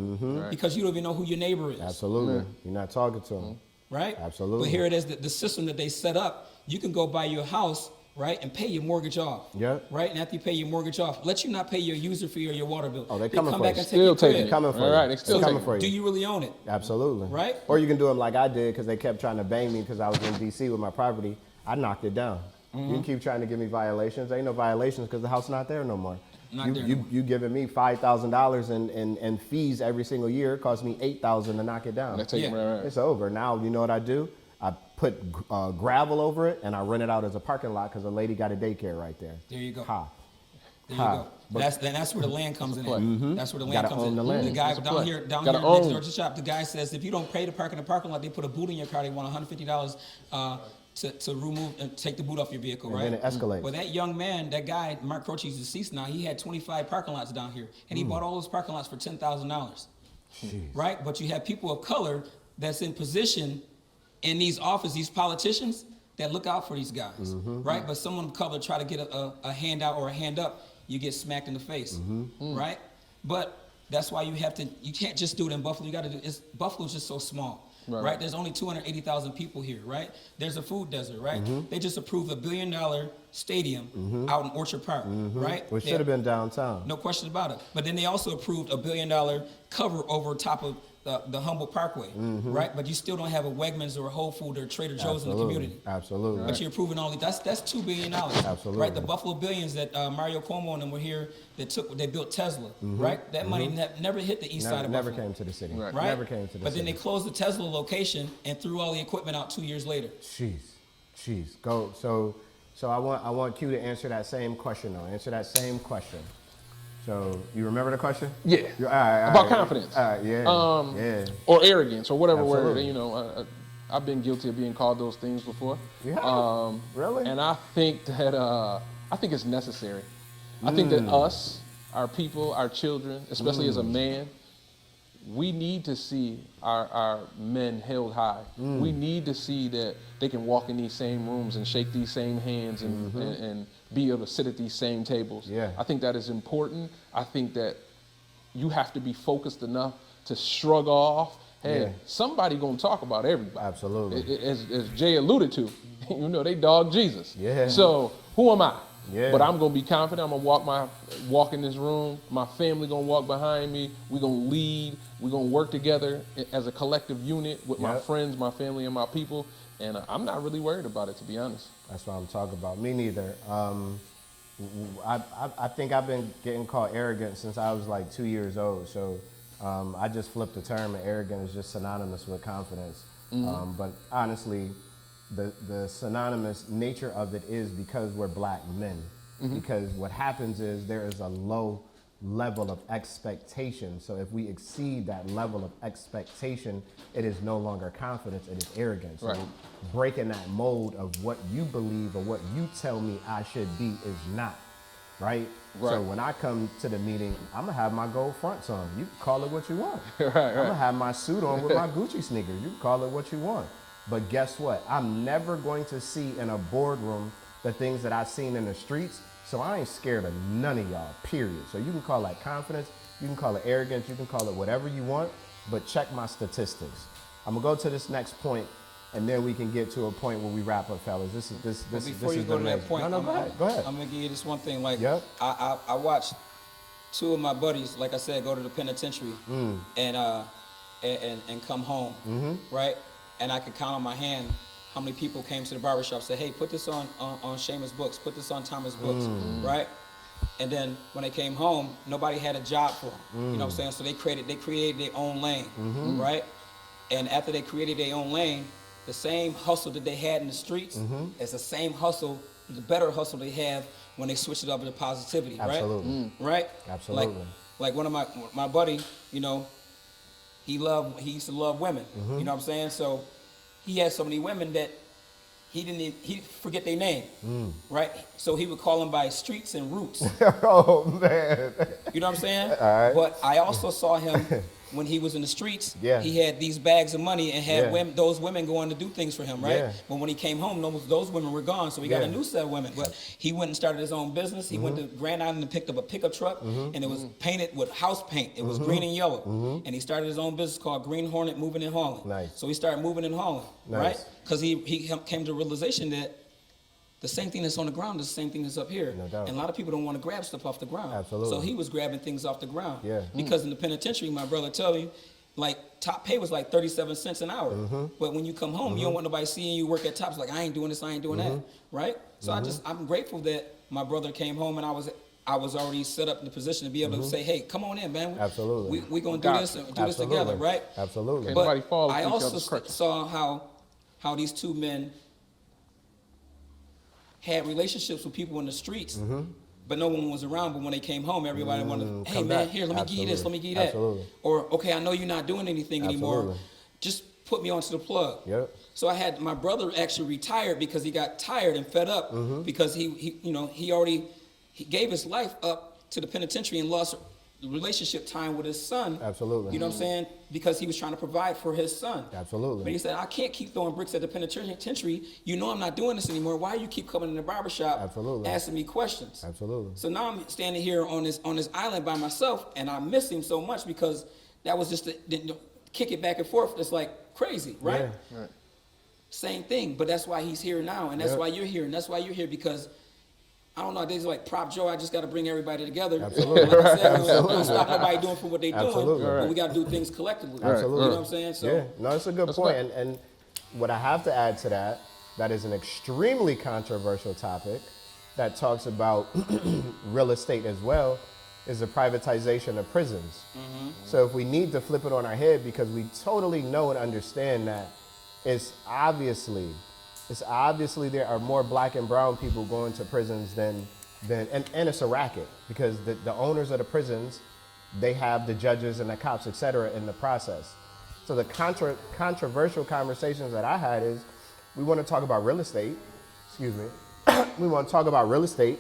because you don't even know who your neighbor is. Absolutely. You're not talking to them. Right? Absolutely. But here it is, the system that they set up, you can go buy your house, right, and pay your mortgage off. Yep. Right? And after you pay your mortgage off, let you not pay your user fee or your water bill. Oh, they coming come for back you. and take Still your taking crib. it. Coming for All you. right, they still coming taking for you. Do you really own it? Absolutely. Right? Or you can do them like I did because they kept trying to bang me because I was in D.C. with my property. I knocked it down. You can keep trying to give me violations. Ain't no violations because the house not there no more. You giving me $5,000 in fees every single year. It cost me $8,000 to knock it down. They take it right. It's over. Now you know what I do? I put gravel over it and I rent it out as a parking lot because a lady got a daycare right there. There you go. Ha. There you go. That's where the land comes in. That's where the land Gotta comes own in. the land. The guy That's a down play. here Gotta next own. door to the shop, the guy says if you don't pay to park in the parking lot, they put a boot in your car. They want $150 to remove and take the boot off your vehicle, right? And then it escalates. Well, that young man, that guy, Mark Croce, he's deceased now. He had 25 parking lots down here, and he bought all those parking lots for $10,000. Right? But you have people of color that's in position in these offices, these politicians that look out for these guys, right? But someone of color try to get a handout or a hand up, you get smacked in the face, right? But that's why you can't just do it in Buffalo. You got to do. Buffalo's just so small. Right. There's only 280,000 people here, right? There's a food desert, right? They just approved $1 billion stadium out in Orchard Park, right? Which should have been downtown. No question about it. But then they also approved $1 billion cover over top of the Humboldt Parkway, right? But you still don't have a Wegmans or a Whole Foods or a Trader Joe's in the community. Absolutely. But you're approving all these. That's $2 billion. Absolutely. Right? The Buffalo Billions that Mario Cuomo and them were here they built Tesla, right? That money never hit the east side of Never Buffalo. came to the city. Right? Never came to the But city. then they closed the Tesla location and threw all the equipment out 2 years later. Jeez. Go. So I want Q to answer that same question though. Answer that same question. So you remember the question? Yeah. All right, About confidence. All right, yeah. Or arrogance, or whatever Absolutely. word. You know, I've been guilty of being called those things before. You have? Really? And I think that I think it's necessary. I think that us, our people, our children, especially as a man, we need to see our men held high. We need to see that they can walk in these same rooms and shake these same hands and be able to sit at these same tables. Yeah. I think that is important. I think that you have to be focused enough to shrug off. Hey, somebody gonna talk about everybody. Absolutely. As Jay alluded to, you know, they dog Jesus. Yeah. So who am I? Yeah. But I'm gonna be confident. I'm gonna walk in this room. My family gonna walk behind me. We're gonna lead. We're gonna work together as a collective unit with my friends, my family, and my people. And I'm not really worried about it, to be honest. That's what I'm talking about. Me neither. I think I've been getting called arrogant since I was like 2 years old. So I just flipped the term, and arrogant is just synonymous with confidence. But honestly, the synonymous nature of it is because we're black men. Because what happens is there is a low level of expectation. So if we exceed that level of expectation, it is no longer confidence, it is arrogance. Right. So breaking that mold of what you believe or what you tell me I should be is not, right? So when I come to the meeting, I'm gonna have my gold fronts on. You can call it what you want. I'm gonna have my suit on with my Gucci sneakers. You can call it what you want. But guess what? I'm never going to see in a boardroom the things that I've seen in the streets. So I ain't scared of none of y'all, period. So you can call that confidence, you can call it arrogance, you can call it whatever you want, but check my statistics. I'm gonna go to this next point, and then we can get to a point where we wrap up, fellas. This Before you is go to the that point, No, go ahead. I'm gonna give you this one thing. Like, Yep. I watched two of my buddies, like I said, go to the penitentiary and come home, right? And I could count on my hand how many people came to the barbershop and said, hey, put this on Seamus' books, put this on Thomas' books, right? And then when they came home, nobody had a job for them. You know what I'm saying? So they created their own lane, right? And after they created their own lane, the same hustle that they had in the streets is the same hustle, the better hustle they have when they switch it up to positivity, Absolutely. right? Absolutely. Like one of my buddy, you know, he used to love women. You know what I'm saying? So he had so many women that he forget their name, right? So he would call them by streets and roots. Oh man. You know what I'm saying? All right. But I also saw him when he was in the streets. Yeah. He had these bags of money and had Yeah. those women going to do things for him, right? Yeah. But when he came home, those women were gone, so he got Yeah. a new set of women. But he went and started his own business. He went to Grand Island and picked up a pickup truck, and it was painted with house paint. It was green and yellow. And he started his own business called Green Hornet Moving and Hauling. Nice. So he started moving and hauling, Nice. right? Because he came to the realization that the same thing that's on the ground is the same thing that's up here. No doubt. And a lot of people don't want to grab stuff off the ground. Absolutely. So he was grabbing things off the ground. Yeah. Because in the penitentiary, my brother tell you, like top pay was like 37 cents an hour. But when you come home, you don't want nobody seeing you work at Tops like, I ain't doing this, I ain't doing that, right? So I'm grateful that my brother came home and I was already set up in the position to be able to say, hey, come on in, man. Absolutely. We gonna do this and do this together, right? Absolutely. Can't But nobody fall I into each also other's crutches. saw how these two men had relationships with people in the streets, but no one was around. But when they came home, everybody wanted, hey come man, back. here, let me give you this, let me give you that. Absolutely. Or, okay, I know you're not doing anything anymore. Absolutely. Just put me onto the plug. Yep. So I had my brother actually retired because he got tired and fed up because he gave his life up to the penitentiary and lost relationship time with his son. Absolutely. You know what I'm saying? Because he was trying to provide for his son. Absolutely. But he said, I can't keep throwing bricks at the penitentiary. You know I'm not doing this anymore. Why you keep coming in the barbershop Absolutely. asking me questions? Absolutely. So now I'm standing here on this island by myself, and I miss him so much because that was just the kick it back and forth. It's like crazy, right? Yeah. Right. Same thing, but that's why he's here now, and that's Yep. why you're here, and that's why you're here because I don't know. Days like Prop Joe. I just got to bring everybody together. Absolutely. Like I said, we don't stop nobody doing for what they doing, Absolutely. but we got to do things collectively. Absolutely. You know what I'm saying? So Yeah, no, it's a good That's point. right. And what I have to add to that is an extremely controversial topic that talks about real estate as well, is the privatization of prisons. So if we need to flip it on our head, because we totally know and understand that it's obviously there are more black and brown people going to prisons than and it's a racket because the owners of the prisons, they have the judges and the cops, et cetera, in the process. So the controversial conversations that I had is, we want to talk about real estate, excuse me, we want to talk about real estate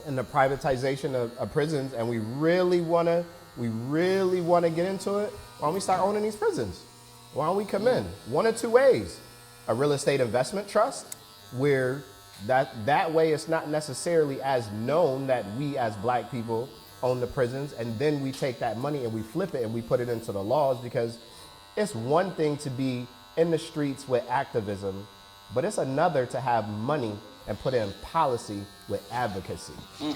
and the privatization of prisons, and we really want to get into it. Why don't we start owning these prisons? Why don't we come in? One of two ways. A real estate investment trust, where that way it's not necessarily as known that we as black people own the prisons, and then we take that money and we flip it and we put it into the laws, because it's one thing to be in the streets with activism, but it's another to have money and put in policy with advocacy.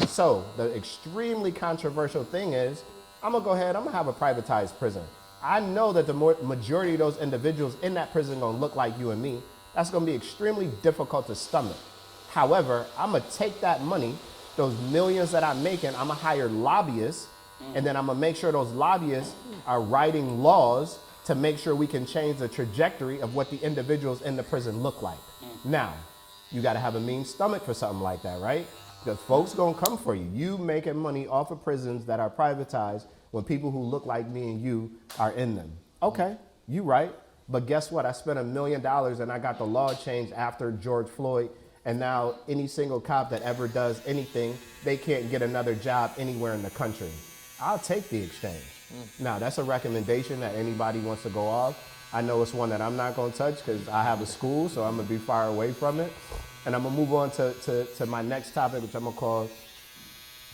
So the extremely controversial thing is, I'm gonna go ahead, I'm gonna have a privatized prison. I know that the majority of those individuals in that prison gonna look like you and me. That's gonna be extremely difficult to stomach. However, I'm gonna take that money, those millions that I'm making, I'm gonna hire lobbyists, and then I'm gonna make sure those lobbyists are writing laws to make sure we can change the trajectory of what the individuals in the prison look like. Now, you gotta have a mean stomach for something like that, right? Because folks gonna come for you. You making money off of prisons that are privatized when people who look like me and you are in them. Okay, you right. But guess what? I spent $1 million and I got the law changed after George Floyd. And now any single cop that ever does anything, they can't get another job anywhere in the country. I'll take the exchange. Now, that's a recommendation that anybody wants to go off. I know it's one that I'm not gonna touch because I have a school, so I'm gonna be far away from it. And I'm gonna move on to my next topic, which I'm gonna call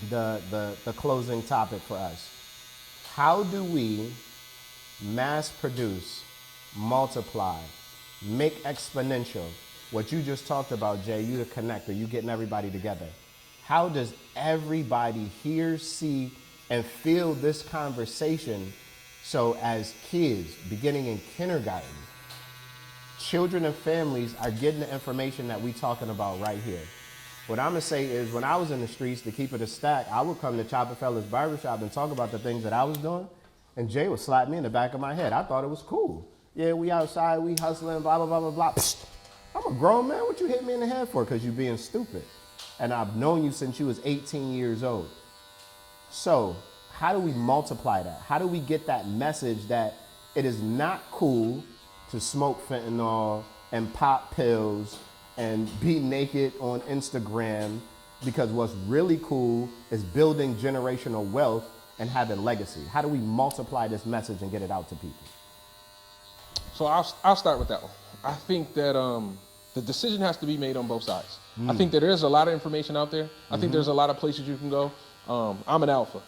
the closing topic for us. How do we mass produce, multiply, make exponential what you just talked about, Jay, you the connector, you getting everybody together. How does everybody hear, see, and feel this conversation so as kids beginning in kindergarten, children and families are getting the information that we talking about right here? What I'm gonna say is when I was in the streets, to keep it a stack, I would come to Chopper Fella's barbershop and talk about the things that I was doing, and Jay would slap me in the back of my head. I thought it was cool. Yeah, we outside, we hustling, blah, blah, blah, blah, blah. Psst. I'm a grown man, what you hit me in the head for? Because you being stupid. And I've known you since you was 18 years old. So how do we multiply that? How do we get that message that it is not cool to smoke fentanyl and pop pills and be naked on Instagram, because what's really cool is building generational wealth and having legacy? How do we multiply this message and get it out to people? So I'll start with that one. I think that the decision has to be made on both sides. I think that there's a lot of information out there. I think there's a lot of places you can go. I'm an alpha.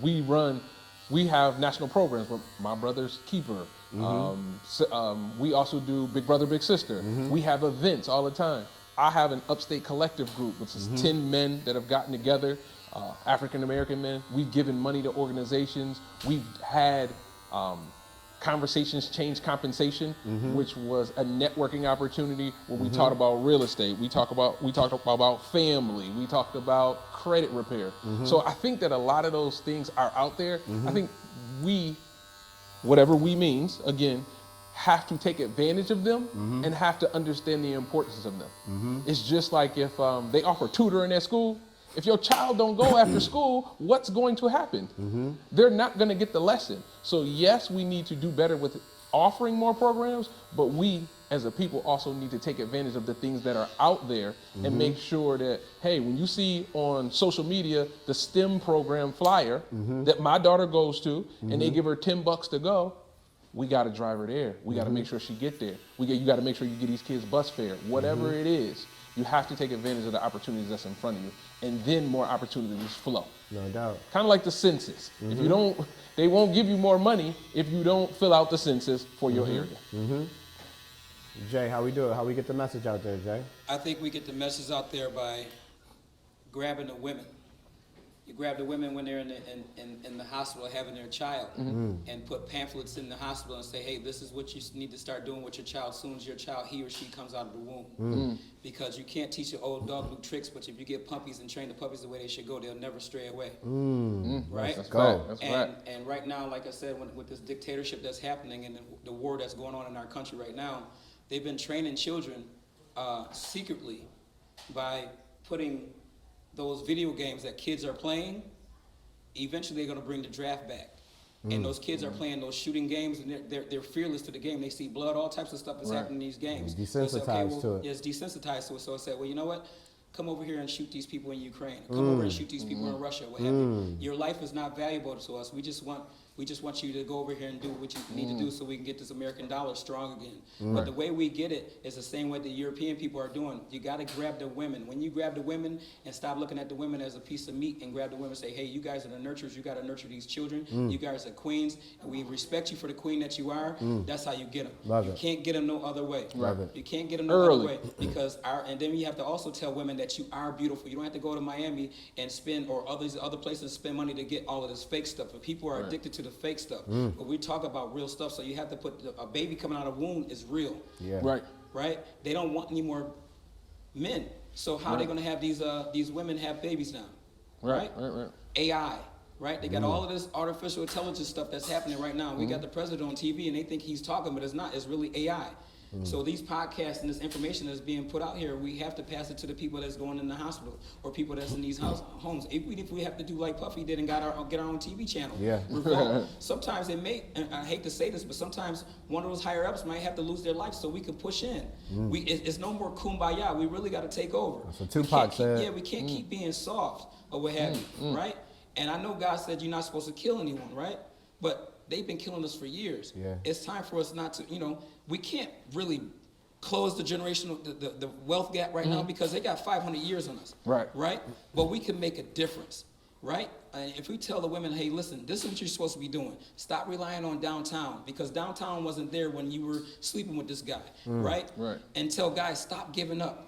We have national programs with My Brother's Keeper. We also do Big Brother, Big Sister. We have events all the time. I have an upstate collective group, which is 10 men that have gotten together, African-American men. We've given money to organizations. We've had Conversations Change Compensation, which was a networking opportunity where we talked about real estate. We talked about family. We talked about credit repair. So I think that a lot of those things are out there. I think we, whatever we means, again, have to take advantage of them and have to understand the importance of them. It's just like if they offer tutoring at school. If your child don't go after school, what's going to happen? They're not going to get the lesson. So yes, we need to do better with offering more programs, but we as a people also need to take advantage of the things that are out there and make sure that, hey, when you see on social media the STEM program flyer that my daughter goes to and they give her $10 to go, we got to drive her there. We got to make sure she get there. You got to make sure you get these kids bus fare, whatever it is. You have to take advantage of the opportunities that's in front of you, and then more opportunities flow. No doubt. Kind of like the census. If you don't, they won't give you more money if you don't fill out the census for your area. Jay, how we do it? How we get the message out there, Jay? I think we get the message out there by grabbing the women. You grab the women when they're in the hospital having their child and put pamphlets in the hospital and say, hey, this is what you need to start doing with your child as soon as your child, he or she comes out of the womb. Because you can't teach an old dog new tricks, but if you get puppies and train the puppies the way they should go, they'll never stray away. Right? That's go. That's right. And right now, like I said, with this dictatorship that's happening and the war that's going on in our country right now, they've been training children secretly by putting those video games that kids are playing. Eventually they're going to bring the draft back. And those kids are playing those shooting games, and they're fearless to the game. They see blood, all types of stuff that's happening in these games. Desensitized to it. It's desensitized to it. So I said, well, you know what? Come over here and shoot these people in Ukraine. Come over and shoot these people in Russia. What have you. Your life is not valuable to us. We just want you to go over here and do what you need to do so we can get this American dollar strong again. But the way we get it is the same way the European people are doing. You got to grab the women. When you grab the women and stop looking at the women as a piece of meat and grab the women and say, hey, you guys are the nurturers. You got to nurture these children. You guys are queens. And we respect you for the queen that you are. That's how you get them. Love you it. can't get them no other way. Love it. You can't get them no other way. Because and then you have to also tell women that you are beautiful. You don't have to go to Miami and spend, or other places spend money to get all of this fake stuff. But people are addicted to the fake stuff. But we talk about real stuff, so you have to put a baby coming out of womb is real. Yeah. Right? They don't want any more men. So how are they going to have these women have babies now? Right. AI. Right? They got all of this artificial intelligence stuff that's happening right now. We got the president on TV, and they think he's talking, but it's not. It's really AI. So these podcasts and this information that's being put out here, we have to pass it to the people that's going in the hospital or people that's in these homes. If we have to do like Puffy did and get our own TV channel. Yeah. Sometimes it may, and I hate to say this, but sometimes one of those higher ups might have to lose their life so we can push in. It's no more kumbaya. We really got to take over. So Tupac said. We can't keep being soft or what have you, right? And I know God said you're not supposed to kill anyone, right? But they've been killing us for years. Yeah. It's time for us not to, we can't really close the generational, the wealth gap right now because they got 500 years on us. Right? But we can make a difference. Right? If we tell the women, hey, listen, this is what you're supposed to be doing. Stop relying on downtown because downtown wasn't there when you were sleeping with this guy. Right? And tell guys, stop giving up.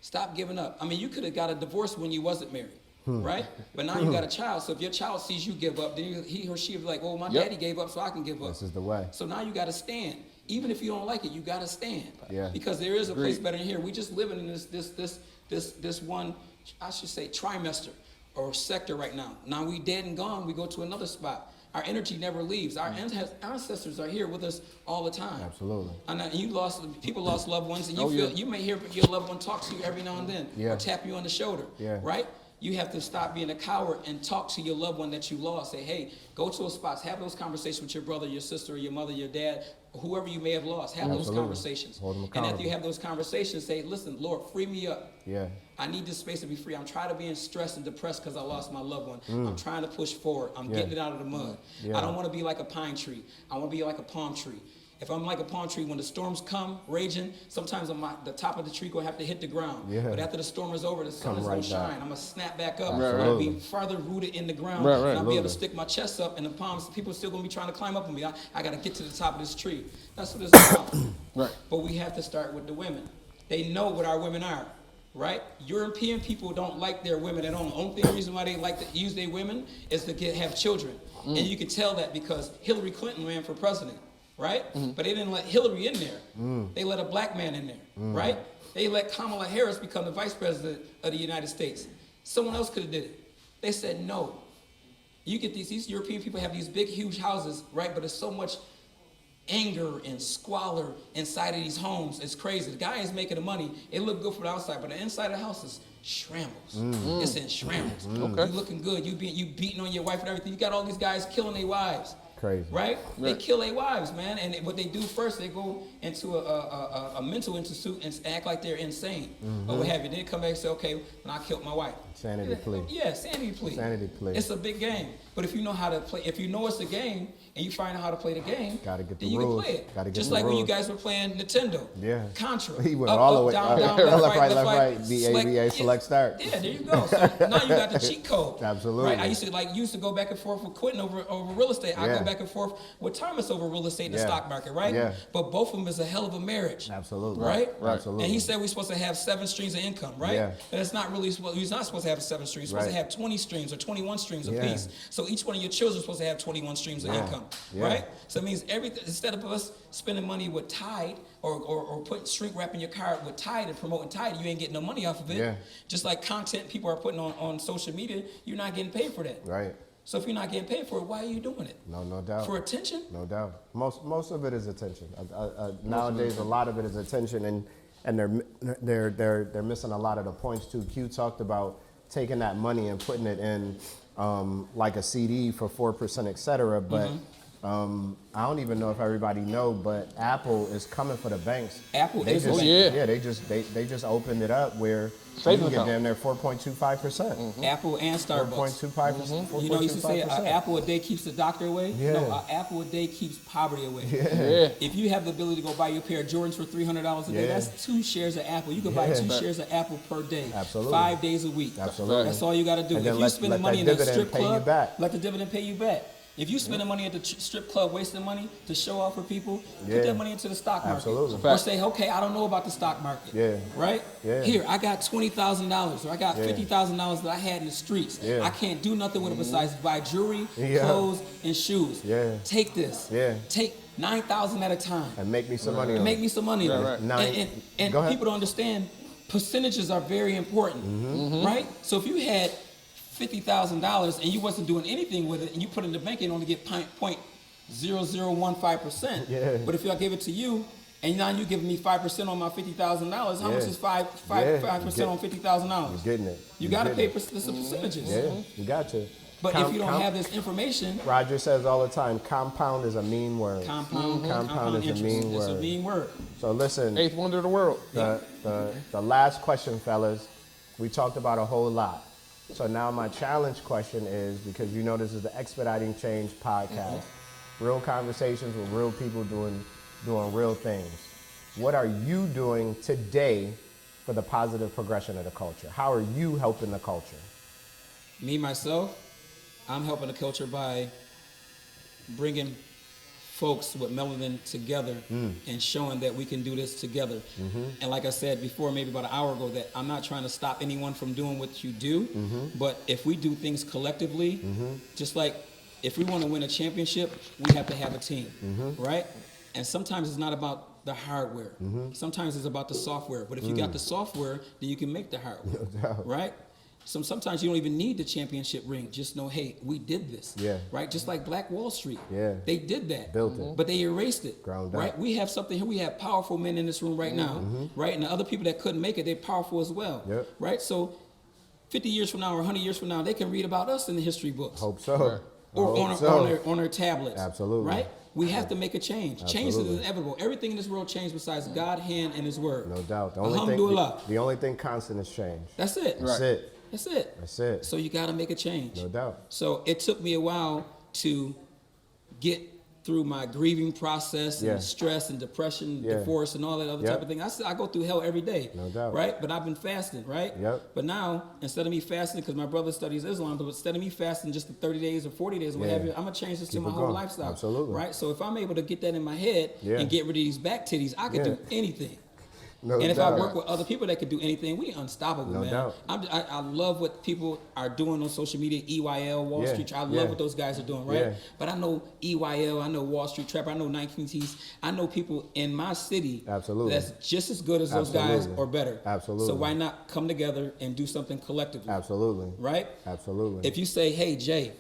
Stop giving up. I mean, you could have got a divorce when you wasn't married. Right? But now you got a child. So if your child sees you give up, then he or she will be like, well, my daddy gave up, so I can give up. This is the way. So now you got to stand. Even if you don't like it, you got to stand. Yeah. Because there is a place better than here. We just living in this one, I should say, trimester or sector right now. Now we dead and gone, we go to another spot. Our energy never leaves. Our ancestors are here with us all the time. Absolutely. And people lost loved ones, and you may hear your loved one talk to you every now and then, or tap you on the shoulder, right? You have to stop being a coward and talk to your loved one that you lost. Say, hey, go to a spot, have those conversations with your brother, your sister, your mother, your dad, whoever you may have lost. Have those conversations. Hold them and accountable. after you have those conversations, say, listen, Lord, free me up. Yeah. I need this space to be free. I'm tired of being stressed and depressed because I lost my loved one. I'm trying to push forward. I'm getting it out of the mud. I don't want to be like a pine tree. I want to be like a palm tree. If I'm like a palm tree, when the storms come raging, sometimes the top of the tree gonna have to hit the ground. But after the storm is over, the sun is gonna shine. I'm gonna snap back up. I'm gonna be farther rooted in the ground. And I'll be able to stick my chest up, and the palms, people are still gonna be trying to climb up on me. I gotta get to the top of this tree. That's what it's about. But we have to start with the women. They know what our women are. Right? European people don't like their women at all. The only reason why they like to use their women is to have children. And you can tell that because Hillary Clinton ran for president. Right? But they didn't let Hillary in there. They let a black man in there. Right? They let Kamala Harris become the vice president of the United States. Someone else could have did it. They said no. You get these European people have these big, huge houses, right? But there's so much anger and squalor inside of these homes. It's crazy. The guy is making the money. It look good from the outside, but the inside of the house is shambles. It's in shambles. You looking good. You beating on your wife and everything. You got all these guys killing their wives. Crazy. Right? They kill their wives, man. And what they do first, they go into a mental institute and act like they're insane. Or what have you. Then they come back and say, okay, when I killed my wife. Sanity plea. Yeah, sanity plea. Sanity plea. It's a big game. But if you know how to play, if you know it's a game and you find out how to play the game, gotta get the then you rules. can play it. Gotta get Just the like when you rules. guys were playing Nintendo. Yeah. Contra. He went up, all up, the way down, down, down, left, right, select, BABA, select, start. Yeah, there you go. So now you got the cheat code. Absolutely. Right? I used to go back and forth with Quentin over real estate. I go back and forth with Thomas over real estate and the stock market, right? Yeah. But both of them is a hell of a marriage. Absolutely. Right? Absolutely. And he said we're supposed to have 7 streams of income, right? Yeah. And it's not really he's not supposed to have 7 streams. He's supposed to have 20 streams or 21 streams apiece. So each one of your children is supposed to have 21 streams of income, right? So it means everything, instead of us spending money with Tide or putting shrink wrap in your car with Tide and promoting Tide, you ain't getting no money off of it. Yeah. Just like content people are putting on social media, you're not getting paid for that. Right. So if you're not getting paid for it, why are you doing it? No doubt. For attention? No doubt. Most of it is attention. Nowadays, a lot of it is attention, and they're missing a lot of the points too. Q talked about taking that money and putting it in like a CD for 4%, et cetera. But I don't even know if everybody know, but Apple is coming for the banks. Apple they is just, yeah. They just opened it up where Saving you can get account. damn near 4.25%. Apple and Starbucks. 4.25%. You know, you used to say an apple a day keeps the doctor away. Yeah. No, an apple a day keeps poverty away. Yeah. If you have the ability to go buy your pair of Jordans for $300 a day, that's 2 shares of Apple. You can buy 2 shares of Apple per day. Absolutely. 5 days a week. Absolutely. That's all you got to do. And If then you let spend the that money in a dividend strip pay you club, back. let the dividend pay you back. If you spend the money at the strip club wasting money to show off for people, put that money into the stock market. Absolutely. Or say, okay, I don't know about the stock market. Yeah. Right? Yeah. Here, I got $20,000 or I got $50,000 that I had in the streets. Yeah. I can't do nothing with it besides buy jewelry, Yeah. clothes, and shoes. Yeah. Take this. Yeah. Take 9,000 at a time. And make me some money on it. Make me some money. on it. Right. Now, And go ahead. people don't understand, percentages are very important, right? So if you had $50,000 and you wasn't doing anything with it and you put it in the bank and only get 0.0015%. Yeah. But if I give it to you and now you're giving me 5% on my $50,000, how much is 5% on $50,000? You're getting it. You got to pay the percentages. Yeah, you got to. But if you don't have this information, Roger says all the time, compound is a mean word. compound Compound is a interest. mean It's a word. mean word. So listen, 8th wonder of the world. the last question, fellas, we talked about a whole lot. So now my challenge question is, because you know this is the Expediting Change podcast, real conversations with real people doing real things. what are you doing today for the positive progression of the culture? How are you helping the culture? Me, myself, I'm helping the culture by bringing folks with melanin together and showing that we can do this together. And like I said before, maybe about an hour ago, that I'm not trying to stop anyone from doing what you do, but if we do things collectively, just like if we want to win a championship, we have to have a team, right? And sometimes it's not about the hardware. Sometimes it's about the software. But if you got the software, then you can make the hardware, No doubt. right? Sometimes you don't even need the championship ring. Just know, hey, we did this, right? Just like Black Wall Street, they did that, Built it. but they erased it, Ground right? up. We have something here. We have powerful men in this room right now, right? And the other people that couldn't make it, they're powerful as well, right? So 50 years from now or 100 years from now, they can read about us in the history books. Hope so. Or Hope so. on their tablets. Absolutely. Right? We have to make a change. Change is Absolutely. inevitable. Everything in this world changes besides God's hand and His word. No doubt. Alhamdulillah. The only thing constant is change. That's it. That's it. That's it. That's it. So you got to make a change. No doubt. So it took me a while to get through my grieving process and stress and depression, divorce, and all that other type of thing. I go through hell every day. No doubt. Right? But I've been fasting, right? But now, instead of me fasting, because my brother studies Islam, but instead of me fasting just the 30 days or 40 days or what have you, I'm going to change this to my whole lifestyle. Absolutely. Right? So if I'm able to get that in my head and get rid of these back titties, I can do anything. No And if doubt. I work with other people that could do anything, we unstoppable, No man. doubt. I love what people are doing on social media, EYL, Wall Street. I love what those guys are doing, right? But I know EYL, I know Wall Street Trapper, I know 19Ts. I know people in my city that's just as good as those guys or better. Absolutely. So why not come together and do something collectively? Absolutely. Right? Absolutely. If you say, hey, Jay,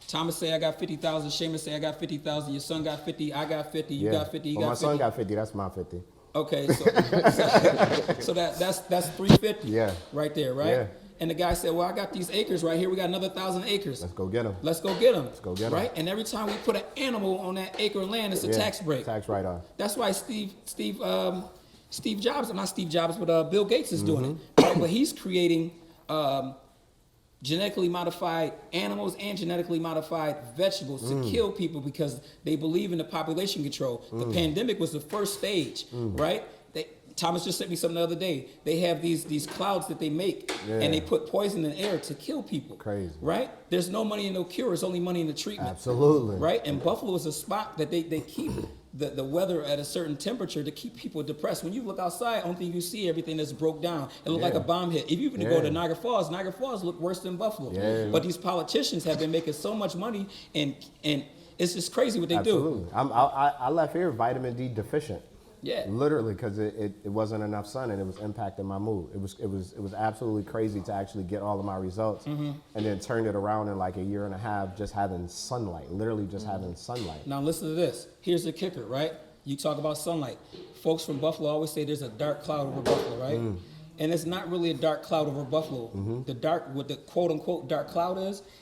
Thomas say I got 50,000, Seamus say I got 50,000, your son got 50, I got 50, you got 50, you got 50. My son got 50, that's my 50. Okay, so that's 350 right there, right? Yeah. And the guy said, well, I got these acres right here. We got another 1,000 acres. Let's go get them. Let's go get them. Let's go get 'em. Right? And every time we put an animal on that acre of land, it's a tax break. Tax write-off. That's why Steve Jobs, not Steve Jobs, but Bill Gates is doing it. Right? But he's creating genetically modified animals and genetically modified vegetables to kill people because they believe in the population control. The pandemic was the first stage, right? Thomas just sent me something the other day. They have these clouds that they make, and they put poison in the air to kill people. Crazy. Right? There's no money in no cure. It's only money in the treatment. Absolutely. Right? And Buffalo is a spot that they keep the weather at a certain temperature to keep people depressed. When you look outside, only thing you see, everything that's broke down. It looks like a bomb hit. If you even go to Niagara Falls look worse than Buffalo. But these politicians have been making so much money, and it's just crazy what they do. I left here vitamin D deficient. Yeah. Literally, because it wasn't enough sun and it was impacting my mood. It was absolutely crazy to actually get all of my results and then turn it around in like a year and a half just having sunlight, literally just having sunlight. Now listen to this. Here's the kicker, right? You talk about sunlight. Folks from Buffalo always say there's a dark cloud over Buffalo, right? And it's not really a dark cloud over Buffalo. What the quote unquote dark cloud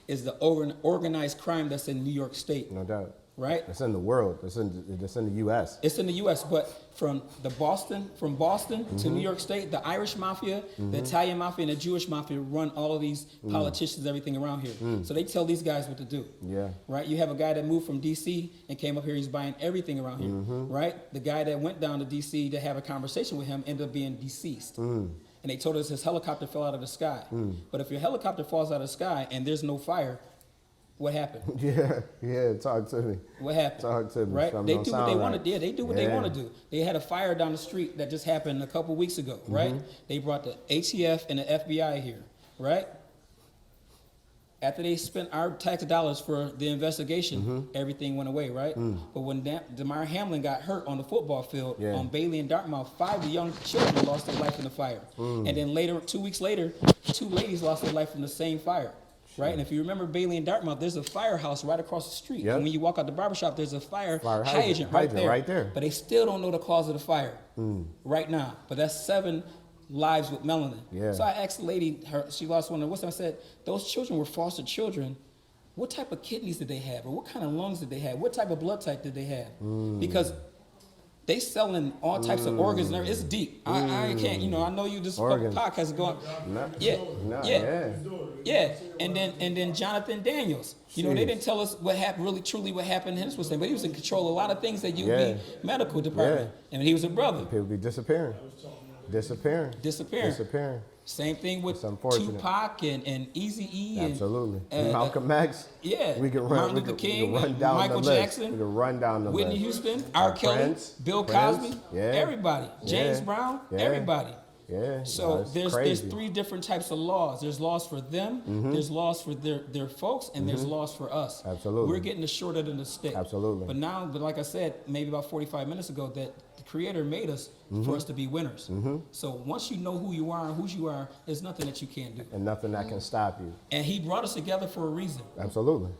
is the organized crime that's in New York State. No doubt. Right? It's in the world. It's in the U.S. It's in the U.S., but from Boston to New York State, the Irish mafia, the Italian mafia, and the Jewish mafia run all of these politicians, everything around here. So they tell these guys what to do. Yeah. Right? You have a guy that moved from D.C. and came up here. He's buying everything around here. Right? The guy that went down to D.C. to have a conversation with him ended up being deceased. And they told us his helicopter fell out of the sky. But if your helicopter falls out of the sky and there's no fire, what happened? Talk to me. What happened? Talk to me. Right? They do what they want to do. They do what they want to do. They had a fire down the street that just happened a couple weeks ago, right? They brought the ATF and the FBI here, right? After they spent our tax dollars for the investigation, everything went away, right? But when Damar Hamlin got hurt on the football field on Bailey and Dartmouth, 5 young children lost their life in the fire. And then later, 2 weeks later, 2 ladies lost their life in the same fire. Right, and if you remember Bailey and Dartmouth, there's a firehouse right across the street. And when you walk out the barbershop, there's a fire hydrant right there. But they still don't know the cause of the fire right now. But that's 7 lives with melanin. So I asked the lady, she lost one of them. I said, those children were foster children. What type of kidneys did they have? Or what kind of lungs did they have? What type of blood type did they have? Because they selling all types of organs and everything. It's deep. I can't, I know you, this podcast is going. Yeah, and then Jonathan Daniels. You know, they didn't tell us what happened, really truly what happened in his percent, but he was in control of a lot of things at UB medical department, and he was a brother. People be disappearing. Disappearing. Same thing with It's unfortunate. Tupac and Eazy-E and Absolutely. Malcolm X. yeah, We can run. Martin We Luther can King, run down Michael the list. Jackson, We can run down the Whitney list. Houston, R. Kelly, Prince, Bill Prince, Cosby, yeah. everybody, James Yeah. Brown, Yeah. everybody. Yeah. So it's there's crazy. 3 different types of laws. There's laws for them, there's laws for their folks, and there's laws for us. Absolutely. We're getting the short end of the stick. Absolutely. But like I said, maybe about 45 minutes ago, that the Creator made us for us to be winners. So once you know who you are and whose you are, there's nothing that you can't do. And nothing that can stop you. And He brought us together for a reason. Absolutely.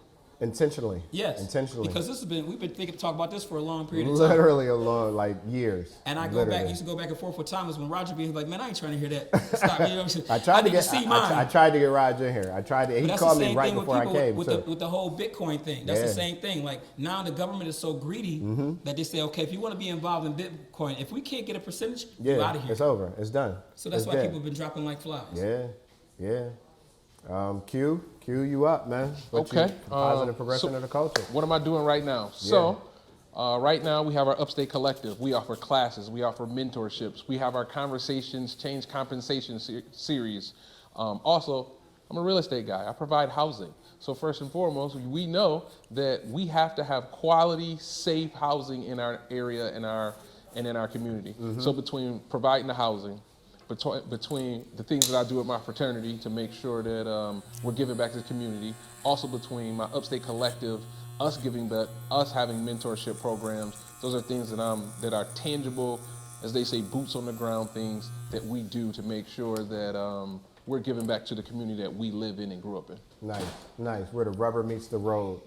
Intentionally. Yes. Intentionally. Because we've been thinking talk about this for a long period of time. Literally along like years. And I used to go back and forth with Thomas when Roger being like, man, I ain't trying to hear that. Stop. You know what I'm saying? I tried to get Roger in here. He But called the me same right thing before I came. with the whole Bitcoin thing. That's the Yeah. same thing. Like now the government is so greedy that they say, okay, if you want to be involved in Bitcoin, if we can't get a percentage, you're out of here. It's over. It's done. So that's It's why dead. people have been dropping like flies. Yeah. Q, you up, man. Okay. Positive progression of the culture. What am I doing right now? So, right now we have our Upstate Collective. We offer classes. We offer mentorships. We have our Conversations Change Compensation series. Also, I'm a real estate guy. I provide housing. So first and foremost, we know that we have to have quality, safe housing in our area and in our community. So between providing the housing, between the things that I do at my fraternity to make sure that we're giving back to the community, also between my Upstate Collective, us giving back, us having mentorship programs, those are things that are tangible, as they say, boots on the ground things that we do to make sure that we're giving back to the community that we live in and grew up in. Nice. Where the rubber meets the road.